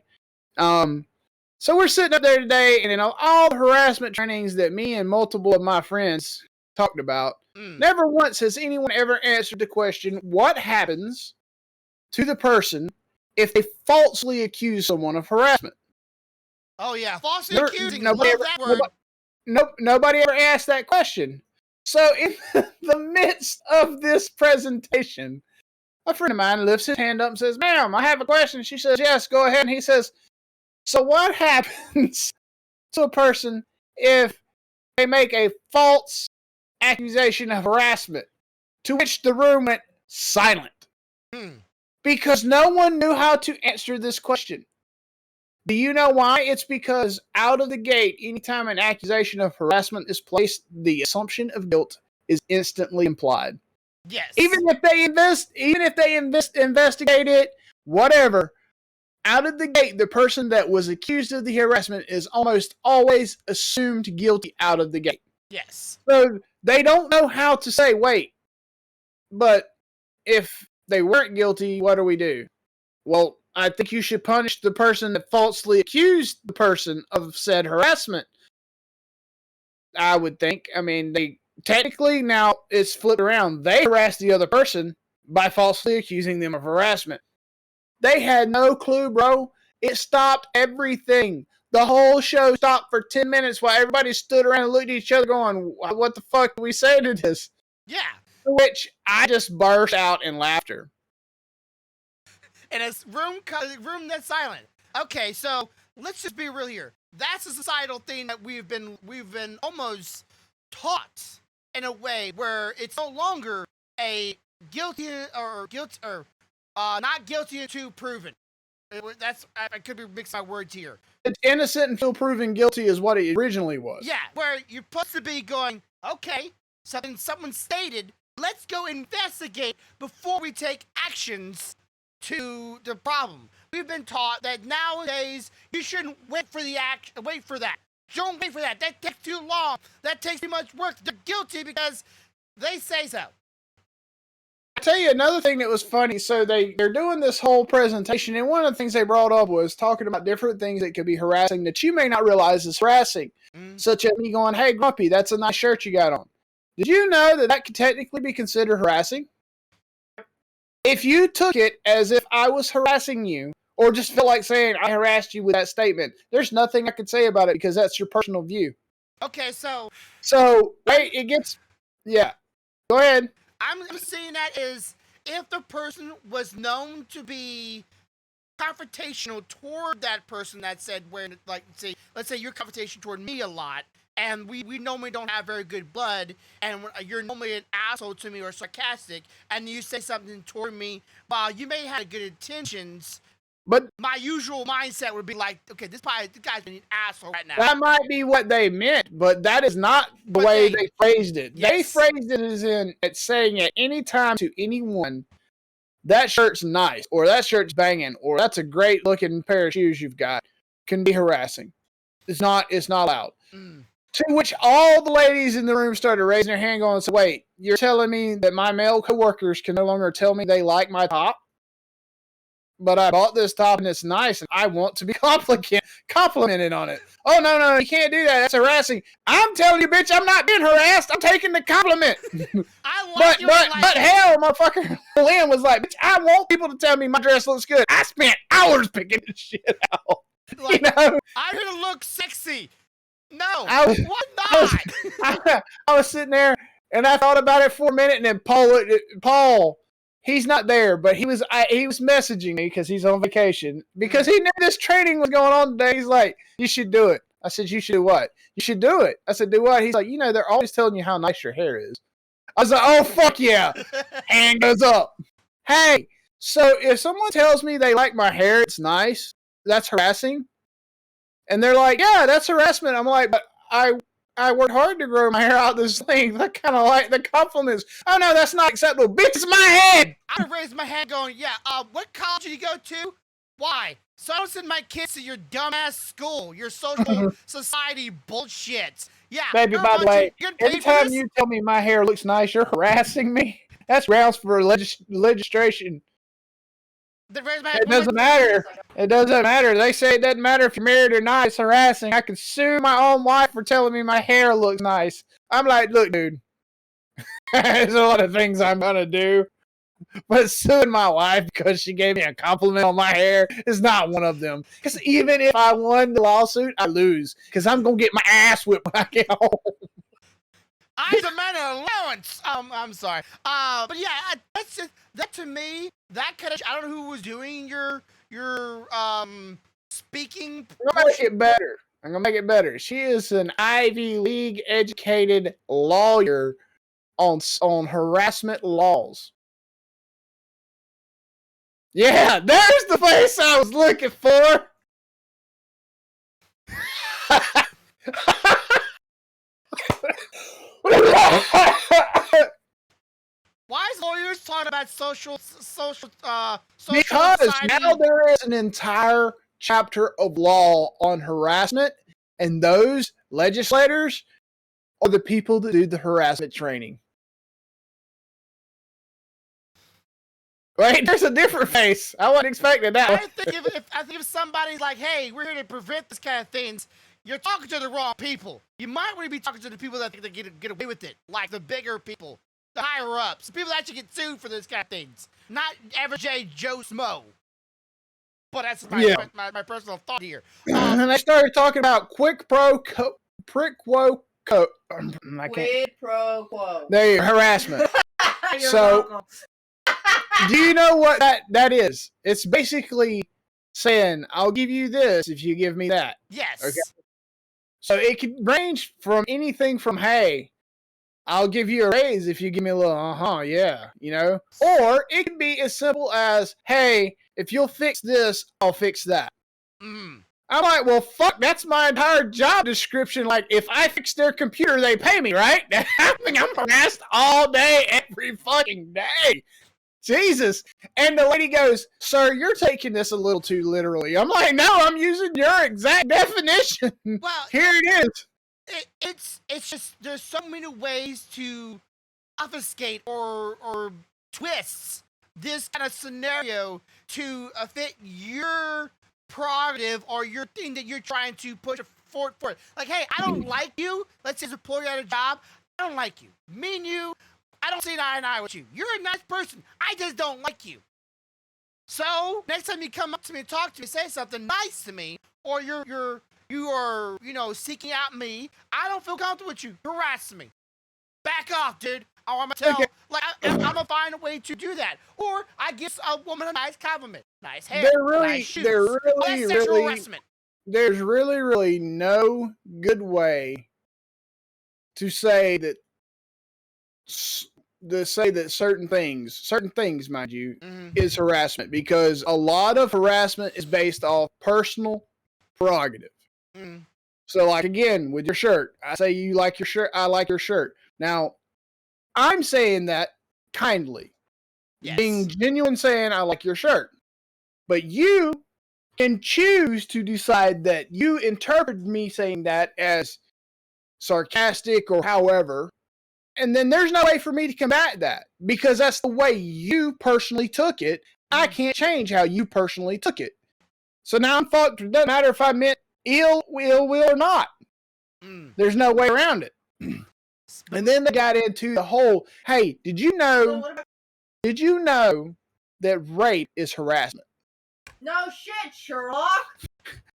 So we're sitting up there today, and all the harassment trainings that me and multiple of my friends talked about, never once has anyone ever answered the question, what happens to the person if they falsely accuse someone of harassment?
Oh yeah, falsely accusing. Love that word.
Nobody ever asked that question. So in the midst of this presentation, a friend of mine lifts his hand up and says, "Ma'am, I have a question." She says, "Yes, go ahead." And he says, "So what happens to a person if they make a false accusation of harassment?" To which the room went silent. Because no one knew how to answer this question. Do you know why? It's because out of the gate, anytime an accusation of harassment is placed, the assumption of guilt is instantly implied.
Yes.
Even if they investigate it, whatever. Out of the gate, the person that was accused of the harassment is almost always assumed guilty out of the gate.
Yes.
So they don't know how to say, wait, but if they weren't guilty, what do we do? Well, I think you should punish the person that falsely accused the person of said harassment. I would think. I mean, they technically now it's flipped around. They harassed the other person by falsely accusing them of harassment. They had no clue, bro. It stopped everything. The whole show stopped for 10 minutes while everybody stood around and looked at each other going, what the fuck do we say to this?
Yeah.
Which I just burst out in laughter.
And it's room that's silent. Okay, so let's just be real here. That's a societal thing that we've been almost taught in a way where it's no longer a guilty or not guilty until proven. I could be mixing my words here.
It's innocent until proven guilty is what it originally was.
Yeah, where you're supposed to be going, okay, someone stated, let's go investigate before we take actions to the problem. We've been taught that nowadays you shouldn't wait for that. Don't wait for that. That takes too long. That takes too much work. They're guilty because they say so.
I'll tell you another thing that was funny. So they're doing this whole presentation, and one of the things they brought up was talking about different things that could be harassing that you may not realize is harassing. Such as me going, hey, Grumpy, that's a nice shirt you got on. Did you know that could technically be considered harassing? If you took it as if I was harassing you, or just felt like saying I harassed you with that statement, there's nothing I could say about it because that's your personal view.
Okay, so
wait, it gets, yeah. Go ahead.
I'm saying that is if the person was known to be confrontational toward that person that said let's say you're confrontational toward me a lot, and we normally don't have very good blood, and you're normally an asshole to me or sarcastic, and you say something toward me, while you may have good intentions,
but
my usual mindset would be like, okay, this guy's being an asshole right now.
That might be what they meant, but that is not the way they phrased it. Yes. They phrased it as in it's saying at any time to anyone, that shirt's nice, or that shirt's banging, or that's a great looking pair of shoes you've got, can be harassing. It's not allowed. To which all the ladies in the room started raising their hand going, so wait, you're telling me that my male coworkers can no longer tell me they like my top? But I bought this top and it's nice and I want to be complimented on it. Oh, no, you can't do that. That's harassing. I'm telling you, bitch, I'm not being harassed. I'm taking the compliment. But hell, motherfucker, Lynn was like, bitch, I want people to tell me my dress looks good. I spent hours picking this shit out.
Like, I'm here to look sexy. No, why not?
I was sitting there and I thought about it for a minute, and then Paul, he's not there, but he was messaging me because he's on vacation because he knew this training was going on today. He's like, you should do it. I said, you should do what? You should do it. I said, do what? He's like, they're always telling you how nice your hair is. I was like, oh, fuck yeah. Hand goes up. Hey, so if someone tells me they like my hair, it's nice, that's harassing. And they're like, yeah, that's harassment. I'm like, but I worked hard to grow my hair out this length. I kind of like the compliments. Oh, no, that's not acceptable. Bitch, it's my head.
I raised my hand going, yeah, what college did you go to? Why? So I don't send my kids to your dumbass school, your social society bullshit. Yeah.
Baby, by the way, anytime you tell me my hair looks nice, you're harassing me. That's grounds for legislation. It doesn't matter. It doesn't matter. They say it doesn't matter if you're married or not. It's harassing. I can sue my own wife for telling me my hair looks nice. I'm like, look, dude, there's a lot of things I'm going to do. But suing my wife because she gave me a compliment on my hair is not one of them. Because even if I won the lawsuit, I lose. Because I'm going to get my ass whipped when I get home.
I demand an allowance. I'm sorry. But yeah, that's just, that to me, that kind of, I don't know who was doing your speaking.
I'm going to make it better. She is an Ivy League educated lawyer on harassment laws. Yeah, there's the face I was looking for.
Why is on about social
because
anxiety.
now there is an entire chapter of law on harassment, and those legislators are the people that do the harassment training. Wait, there's a different face. I wasn't expecting that.
I think if somebody's like, "Hey, we're here to prevent this kind of things," you're talking to the wrong people. You might want to be talking to the people that think they get away with it, like the bigger people, the higher ups, the people that actually get sued for this kind of things, not average Joe Smo. But that's my personal thought here.
And they started talking about quid pro quo.
Quid pro quo.
There you harassment.
You're
So-
welcome.
Do you know what that is? It's basically saying, I'll give you this if you give me that.
Yes.
Okay. So it could range from anything from, hey, I'll give you a raise if you give me a little, yeah, you know? Or it could be as simple as, hey, if you'll fix this, I'll fix that.
Mm.
I'm like, well, fuck, that's my entire job description. Like, if I fix their computer, they pay me, right? I'm harassed all day, every fucking day. Jesus. And the lady goes, sir, you're taking this a little too literally. I'm like, no, I'm using your exact definition.
Well,
here it is.
It's just there's so many ways to obfuscate or twists this kind of scenario to fit your prerogative or your thing that you're trying to push forward for. Like, hey, I don't like you. Let's say as an employee at a job, I don't like you. Me and you, I don't see an eye and eye with you. You're a nice person. I just don't like you. So next time you come up to me and talk to me, say something nice to me, or you are, seeking out me, I don't feel comfortable with you. You're harassing me. Back off, dude. Oh, I'm gonna tell. Like, I'm gonna find a way to do that. Or I give a woman a nice compliment, nice hair, nice shoes. That's sexual harassment.
There's really no good way to say that. Certain things, mind you, is harassment, because a lot of harassment is based off personal prerogative. So, like, again, with your shirt, I say you like your shirt, I like your shirt. Now, I'm saying that kindly, being genuine, saying I like your shirt, but you can choose to decide that you interpret me saying that as sarcastic or however. And then there's no way for me to combat that, because that's the way you personally took it. I can't change how you personally took it. So now I'm fucked. It doesn't matter if I meant ill will or not. There's no way around it. And then they got into the whole, hey, did you know that rape is harassment?
No shit, Sherlock.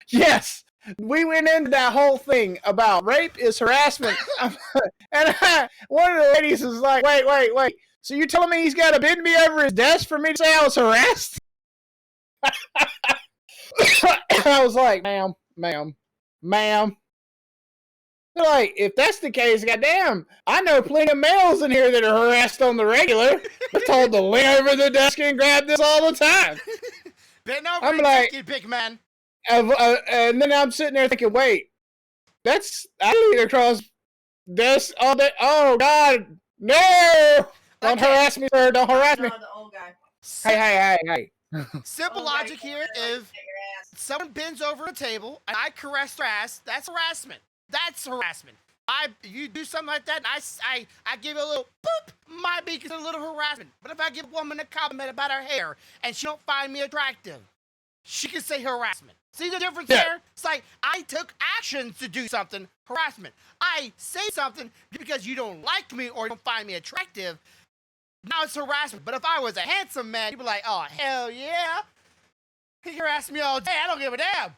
Yes. We went into that whole thing about rape is harassment. And one of the ladies was like, wait. So you're telling me he's got to bend me over his desk for me to say I was harassed? I was like, ma'am. They're like, if that's the case, goddamn, I know plenty of males in here that are harassed on the regular. They're told to lean over the desk and grab this all the time.
I'm like, big man.
And then I'm sitting there thinking, wait, I lean across this all day. Oh, God, no! Don't harass me, sir. Don't harass me.
The old guy.
Hey.
Simple logic here. If someone bends over a table and I caress their ass, that's harassment. That's harassment. You do something like that and I give you a little boop, might be considered a little harassment. But if I give a woman a compliment about her hair and she don't find me attractive, she can say harassment. See the difference there? It's like I took actions to do something, harassment. I say something because you don't like me or you don't find me attractive, now it's harassment. But if I was a handsome man, you'd be like, oh, hell yeah. He harassed me all day. I don't give a damn.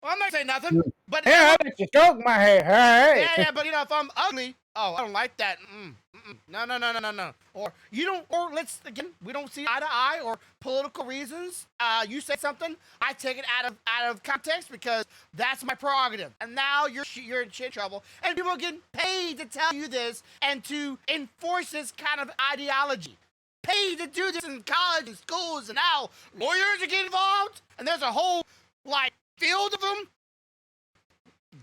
Well, I'm not saying nothing. But
I let you stroke my hair. Hey.
Yeah, but if I'm ugly, oh, I don't like that. No. Or we don't see eye to eye or political reasons. You say something, I take it out of context because that's my prerogative. And now you're in shit trouble. And people are getting paid to tell you this and to enforce this kind of ideology. Paid to do this in college and schools, and now lawyers are getting involved, and there's a whole field of them.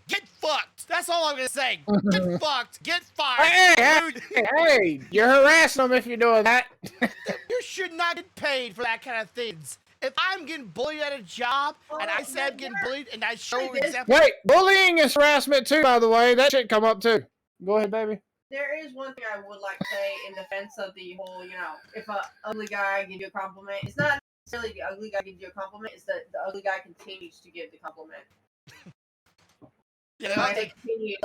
Get fucked. That's all I'm gonna say. Get fucked. Get fired.
Hey, you're harassing them if you're doing that.
You should not get paid for that kind of things. If I'm getting bullied at a job and I say I'm getting bullied and I show example.
Wait, bullying is harassment too, by the way. That shit come up too. Go ahead, baby.
There is one thing I would like to say in defense of the whole, if an ugly guy gives you a compliment, it's not necessarily the ugly guy gives you a compliment, it's that the ugly guy continues to give the compliment.
Yeah,
they continue,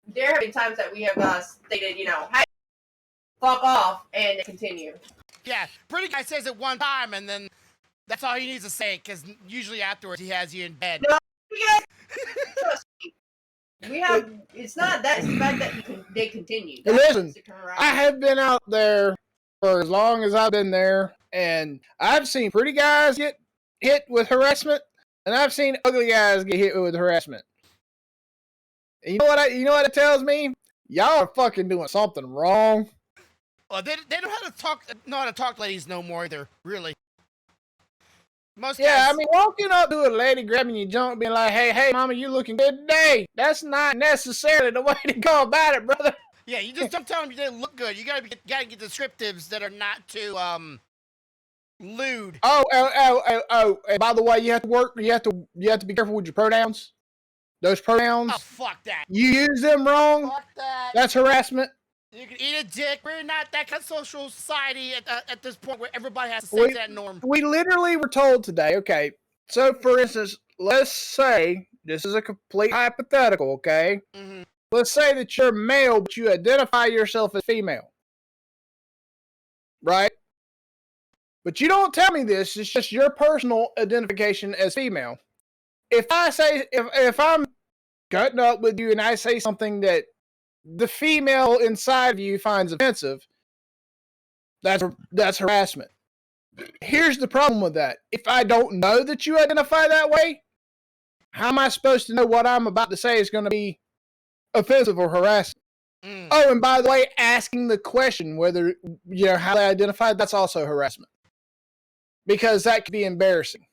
there have been times that we have stated, hey, fuck off, and they continue.
Yeah, pretty guy says it one time, and then that's all he needs to say, because usually afterwards he has you in bed.
No, trust me. It's not that, it's the fact that they continue.
Listen, I have been out there for as long as I've been there, and I've seen pretty guys get hit with harassment, and I've seen ugly guys get hit with harassment. And you know what it tells me? Y'all are fucking doing something wrong.
Well, they don't know how to talk to ladies no more either, really. Most
yeah,
guys,
I mean, walking up to a lady, grabbing your junk, being like, hey, mama, you looking good today. That's not necessarily the way to go about it, brother.
Yeah, you just don't tell them you didn't look good. You gotta get descriptives that are not too lewd.
Oh, and by the way, you have to be careful with your pronouns. Those pronouns.
Oh, fuck that.
You use them wrong.
Fuck that.
That's harassment.
You can eat a dick. We're not that kind of social society at this point where everybody has to say that norm.
We literally were told today, okay, so for instance, let's say, this is a complete hypothetical, okay?
Mm-hmm.
Let's say that you're male, but you identify yourself as female. Right? But you don't tell me this, it's just your personal identification as female. If I'm cutting up with you and I say something that the female inside of you finds offensive, that's harassment. Here's the problem with that. If I don't know that you identify that way, how am I supposed to know what I'm about to say is going to be offensive or harassing? Oh, and by the way, asking the question whether, how they identify, that's also harassment. Because that could be embarrassing.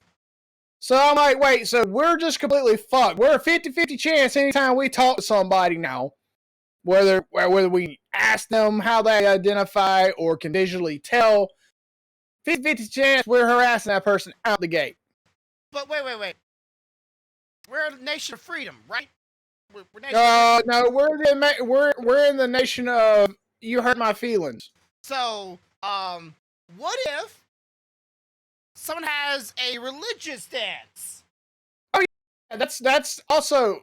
So I'm like, wait, so we're just completely fucked. We're a 50-50 chance anytime we talk to somebody now, whether we ask them how they identify or can visually tell, 50-50 chance we're harassing that person out the gate.
But wait. We're a nation of freedom, right?
No, we're in the nation of you hurt my feelings.
So, what if someone has a religious stance?
Oh yeah, that's also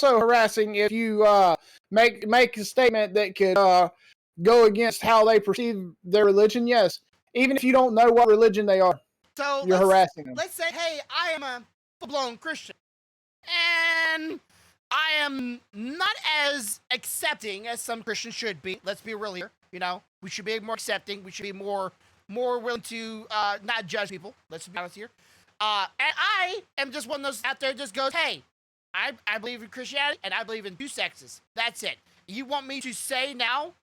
harassing if you make a statement that could go against how they perceive their religion. Yes, even if you don't know what religion they are,
so
you're harassing them.
Let's say, hey, I am a full-blown Christian, and I am not as accepting as some Christians should be. Let's be real here. We should be more accepting. We should be more willing to not judge people. Let's be honest here. And I am just one of those out there that just goes, hey, I believe in Christianity and I believe in two sexes. That's it. You want me to say now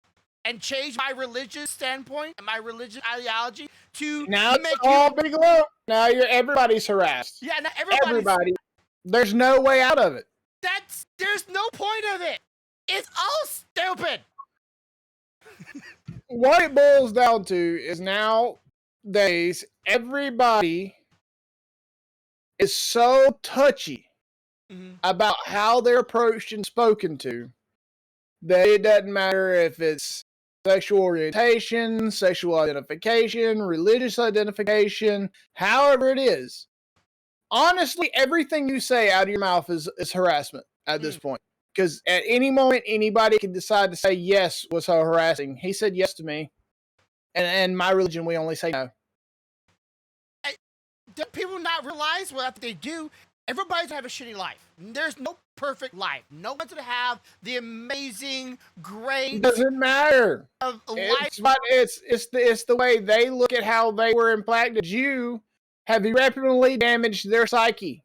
and change my religious standpoint and my religious ideology to
now
make
it's all big look. Now everybody's harassed.
Yeah, now
everybody. There's no way out of it.
There's no point of it. It's all stupid.
What it boils down to is nowadays everybody is so touchy about how they're approached and spoken to that it doesn't matter if it's sexual orientation, sexual identification, religious identification, however it is. Honestly, everything you say out of your mouth is harassment at this point. Because at any moment, anybody can decide to say yes was so harassing. He said yes to me. And my religion, we only say no.
Do people not realize what they do? Everybody's gonna have a shitty life. There's no perfect life. No one's gonna have the amazing, great.
It doesn't matter.
Of life.
It's the way they look at how they were impacted. You have irreparably damaged their psyche.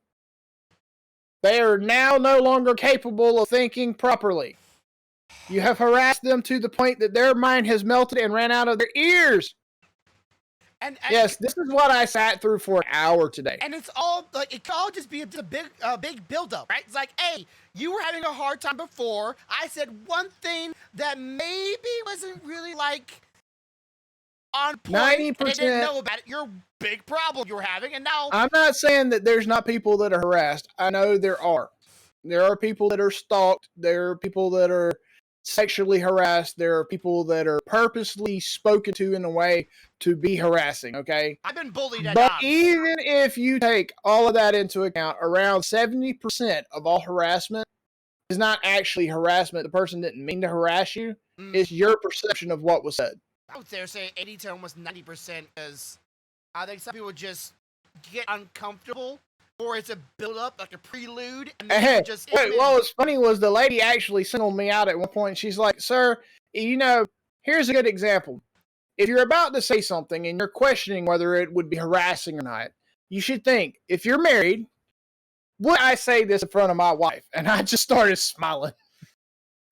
They are now no longer capable of thinking properly. You have harassed them to the point that their mind has melted and ran out of their ears.
And
yes, this is what I sat through for an hour today.
And it's all like it could all just be a big buildup, right? It's like, hey, you were having a hard time before. I said one thing that maybe wasn't really like on point,
90%.
and I didn't know about it. Your big problem you were having, and now
I'm not saying that there's not people that are harassed. I know there are. There are people that are stalked. There are people that are sexually harassed. There are people that are purposely spoken to in a way to be harassing, okay?
I've been bullied at
But
jobs.
even if you take all of that into account, around 70% of all harassment is not actually harassment. The person didn't mean to harass you. It's your perception of what was said.
I would say 80 to almost 90%, because I think some people just get uncomfortable, or it's a build-up, like a prelude, and then just...
What was funny was the lady actually singled me out at one point. She's like, sir, you know, here's a good example. If you're about to say something and you're questioning whether it would be harassing or not, you should think, if you're married, would I say this in front of my wife? And I just started smiling.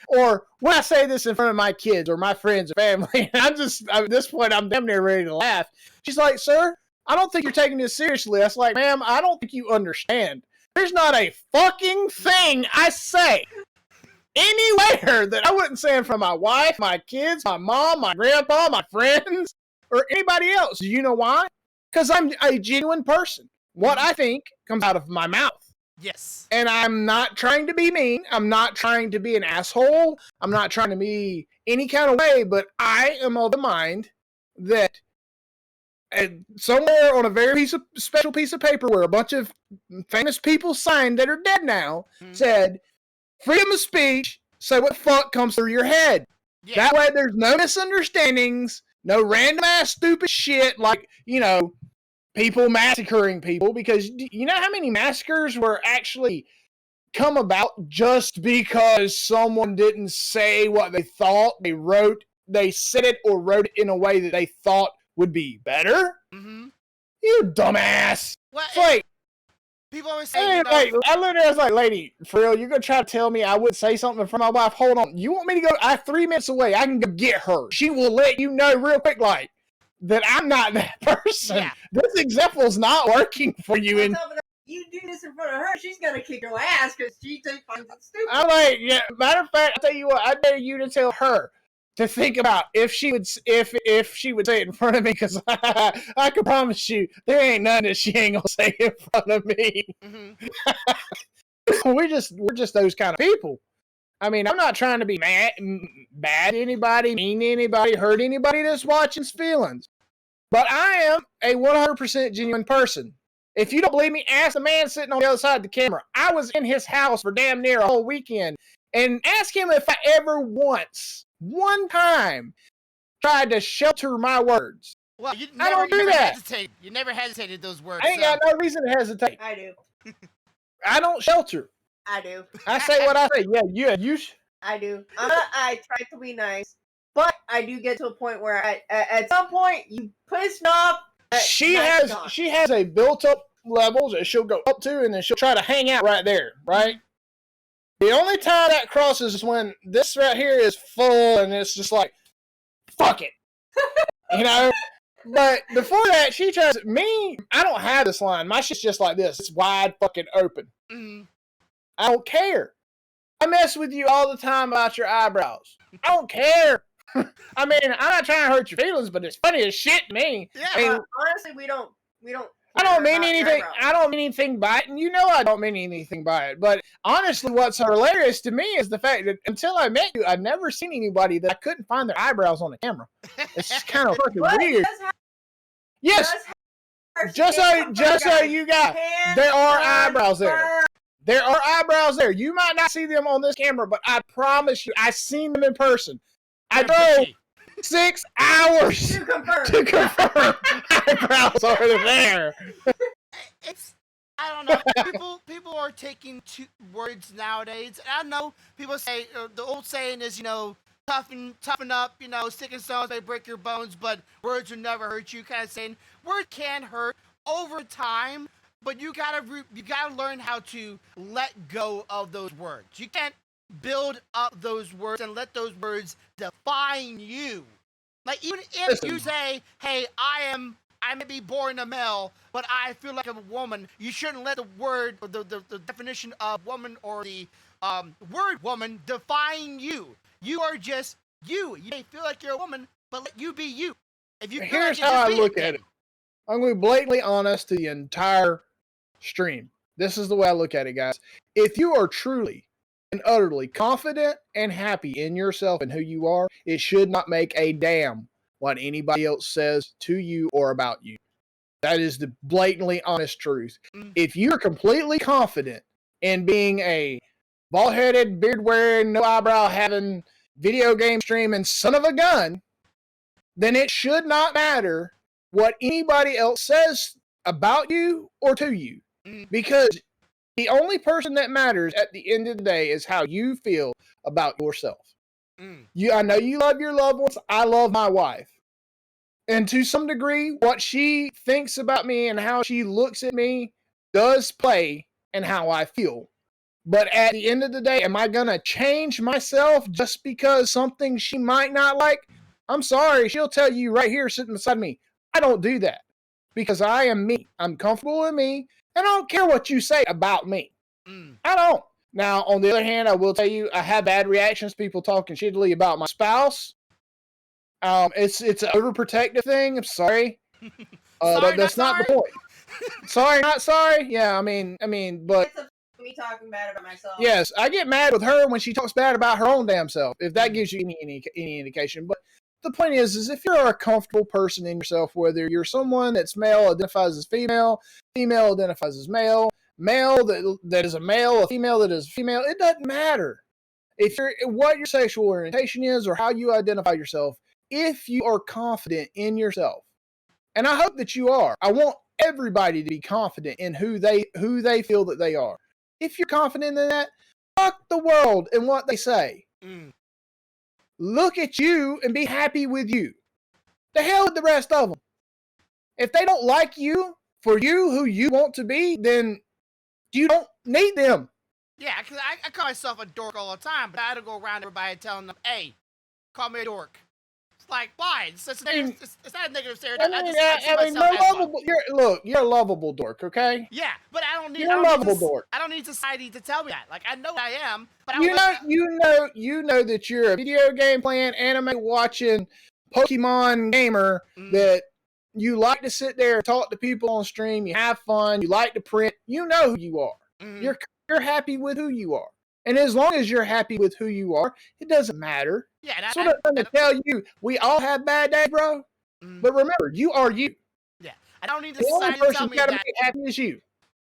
Or would I say this in front of my kids or my friends or family? And at this point, I'm damn near ready to laugh. She's like, sir, I don't think you're taking this seriously. I was like, ma'am, I don't think you understand. There's not a fucking thing I say anywhere that I wouldn't say in front of my wife, my kids, my mom, my grandpa, my friends, or anybody else. Do you know why? Because I'm a genuine person. What I think comes out of my mouth.
Yes.
And I'm not trying to be mean. I'm not trying to be an asshole. I'm not trying to be any kind of way, but I am of the mind that somewhere on a very special piece of paper where a bunch of famous people signed that are dead now said, freedom of speech, say what the fuck comes through your head. Yeah. That way there's no misunderstandings, no random ass stupid shit like, you know, people massacring people, because you know how many massacres were actually come about just because someone didn't say what they thought. They said it or wrote it in a way that they thought would be better. You dumbass.
Well,
it's like,
people always say,
I literally was like, lady, for real, you're going to try to tell me I would say something in front of my wife? Hold on. You want me to go? I'm 3 minutes away. I can go get her. She will let you know real quick, like, that I'm not that person. Yeah. This example is not working for you. And
you do this in front of her, she's going to kick your ass because she finds it stupid.
I'm like, yeah, matter of fact, I'll tell you what, I dare you to tell her to think about if she would say it in front of me, because I can promise you there ain't none that she ain't gonna say in front of me. We're just those kind of people. I mean, I'm not trying to be bad to anybody, mean to anybody, hurt anybody that's watching's feelings, but I am a 100% genuine person. If you don't believe me, ask the man sitting on the other side of the camera. I was in his house for damn near a whole weekend, and ask him if I ever one time tried to shelter my words.
Well,
I don't do that.
You never hesitated those words.
I ain't got no reason to hesitate.
I do.
I don't shelter.
I do.
I say what I say. Yeah, you.
I do. I try to be nice, but I do get to a point where at some point you piss me off.
She has a built up level that she'll go up to, and then she'll try to hang out right there, right? The only time that crosses is when this right here is full and it's just like, fuck it. You know? But before that, she tries me. I don't have this line. My shit's just like this. It's wide fucking open. I don't care. I mess with you all the time about your eyebrows. I don't care. I mean, I'm not trying to hurt your feelings, but it's funny as shit to me.
Yeah, I mean, honestly, we don't.
I don't mean anything. I don't mean anything by it, and you know I don't mean anything by it. But honestly, what's hilarious to me is the fact that until I met you, I'd never seen anybody that I couldn't find their eyebrows on the camera. It's just kind of fucking weird. Yes, just so you got, there are eyebrows there. There are eyebrows there. You might not see them on this camera, but I promise you, I've seen them in person. I drove 6 hours to confirm eyebrows are there.
I don't know. People are taking two words nowadays. I know people say the old saying is, toughen up, sticking stones may break your bones, but words will never hurt you. Kind of saying words can hurt over time, but you gotta learn how to let go of those words. You can't build up those words and let those words define you. Like, even if you say, hey, I I may be born a male, but I feel like I'm a woman. You shouldn't let the word, the definition of woman or the word woman define you. You are just you. You may feel like you're a woman, but let you be you. If you feel
Here's
like
how I
just be
look at it. I'm going to be blatantly honest to the entire stream. This is the way I look at it, guys. If you are truly and utterly confident and happy in yourself and who you are, it should not make a damn what anybody else says to you or about you. That is the blatantly honest truth. If you're completely confident in being a bald-headed, beard-wearing, no eyebrow having, video game streaming son of a gun, then it should not matter what anybody else says about you or to you. Because the only person that matters at the end of the day is how you feel about yourself. I know you love your loved ones. I love my wife. And to some degree, what she thinks about me and how she looks at me does play in how I feel. But at the end of the day, am I going to change myself just because something she might not like? I'm sorry. She'll tell you right here sitting beside me, I don't do that because I am me. I'm comfortable in me, and I don't care what you say about me. I don't. Now, on the other hand, I will tell you, I have bad reactions, people talking shittily about my spouse. It's an overprotective thing. I'm sorry.
Sorry,
that's
not
the point. Sorry, not sorry. Yeah, I mean, but
Me talking bad about myself.
yes, I get mad with her when she talks bad about her own damn self. If that gives you any indication, but the point is if you're a comfortable person in yourself, whether you're someone that's male identifies as female, female identifies as male, male that is a male, a female that is a female, it doesn't matter. If you're what your sexual orientation is or how you identify yourself, if you are confident in yourself, and I hope that you are, I want everybody to be confident in who they feel that they are. If you're confident in that, fuck the world and what they say. Look at you and be happy with you. The hell with the rest of them. If they don't like you for you who you want to be, then you don't need them.
Yeah, because I call myself a dork all the time, but I don't go around everybody telling them, hey, call me a dork. It's like, why? It's not a negative stereotype.
You're a lovable dork, okay?
Yeah, but I don't need.
You're a lovable dork.
I don't need society to tell me that. Like I know what I am, but
you know that you're a video game playing, anime watching, Pokemon gamer that you like to sit there and talk to people on stream. You have fun. You like to print. You know who you are. You're happy with who you are. And as long as you're happy with who you are, it doesn't matter.
Yeah,
that's what I'm going to tell you. We all have bad days, bro. But remember, you are you.
Yeah, I don't need
the only person you got to be happy is you.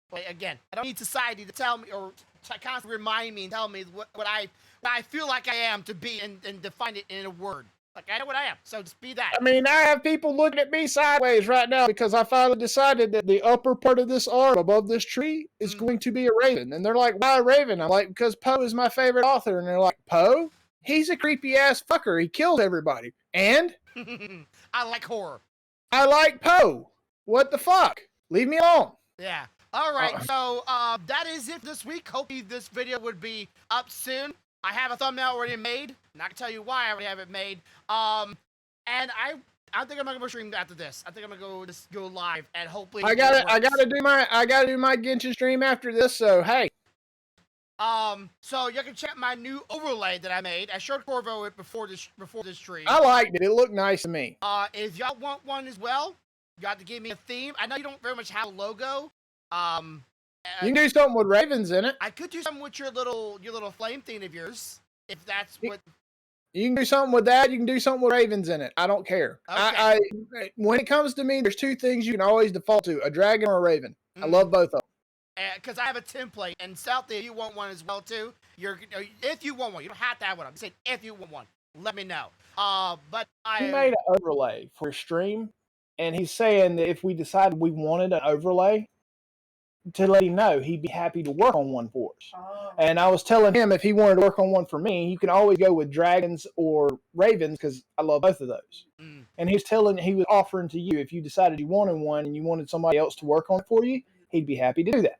But again, I don't need society to tell me or to constantly remind me and tell me what I feel like I am to be and define it in a word. Like I know what I am, so just be that.
I mean, I have people looking at me sideways right now because I finally decided that the upper part of this arm above this tree is going to be a raven. And they're like, why a raven? I'm like, because Poe is my favorite author. And they're like, Poe? He's a creepy ass fucker. He kills everybody. And?
I like horror.
I like Poe. What the fuck? Leave me alone.
Yeah. All right. So that is it this week. Hopefully this video would be up soon. I have a thumbnail already made. I'm not gonna tell you why I already have it made. And I think I'm gonna stream after this. I think I'm gonna go live and hopefully. I
gotta do my Genshin stream after this. So hey.
So you can check my new overlay that I made. I showed Corvo it before this stream.
I liked it. It looked nice to me.
If y'all want one as well, you have to give me a theme. I know you don't very much have a logo.
You can do something with ravens in it.
I could do something with your little flame thing of yours, if that's what.
You can do something with that. You can do something with ravens in it. I don't care. Okay. When it comes to me, there's two things you can always default to: a dragon or a raven. I love both of them.
Because I have a template, and Southie, if you want one as well too, if you want one, you don't have to have one. I'm saying if you want one, let me know. But
he made an overlay for a stream, and he's saying that if we decided we wanted an overlay, to let him know he'd be happy to work on one for us. And I was telling him if he wanted to work on one for me, you can always go with dragons or ravens because I love both of those. And he was offering to you if you decided you wanted one and you wanted somebody else to work on it for you, he'd be happy to do that.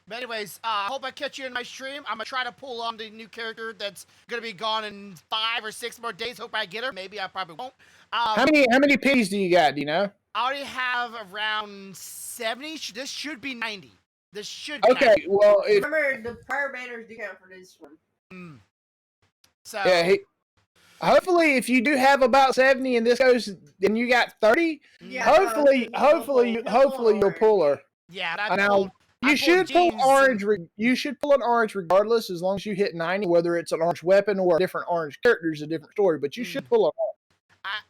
But anyways, I hope I catch you in my stream. I'm gonna try to pull on the new character that's gonna be gone in 5 or 6 more days. Hope I get her. Maybe I probably won't.
How many P's do you got? Do you know?
I already have around 70. This should be 90. This should be
Okay,
90.
well, if
Remember, the prior banners do count for this one.
So
yeah, hopefully, if you do have about 70 and this goes, and you got 30,
Yeah,
hopefully
he'll
you'll pull her.
yeah,
Now, you should pull orange. You should pull an orange regardless, as long as you hit 90. Whether it's an orange weapon or a different orange character is a different story. But you should pull it off.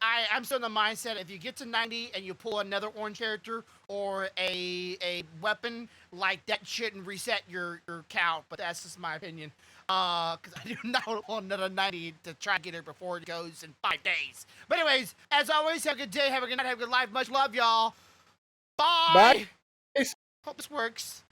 I'm still in the mindset if you get to 90 and you pull another orange character or a weapon, like that shouldn't reset your count. But that's just my opinion. Because I do not want another 90 to try to get her before it goes in 5 days. But anyways, as always, have a good day, have a good night, have a good life. Much love, y'all. Bye.
Bye.
Hope this works.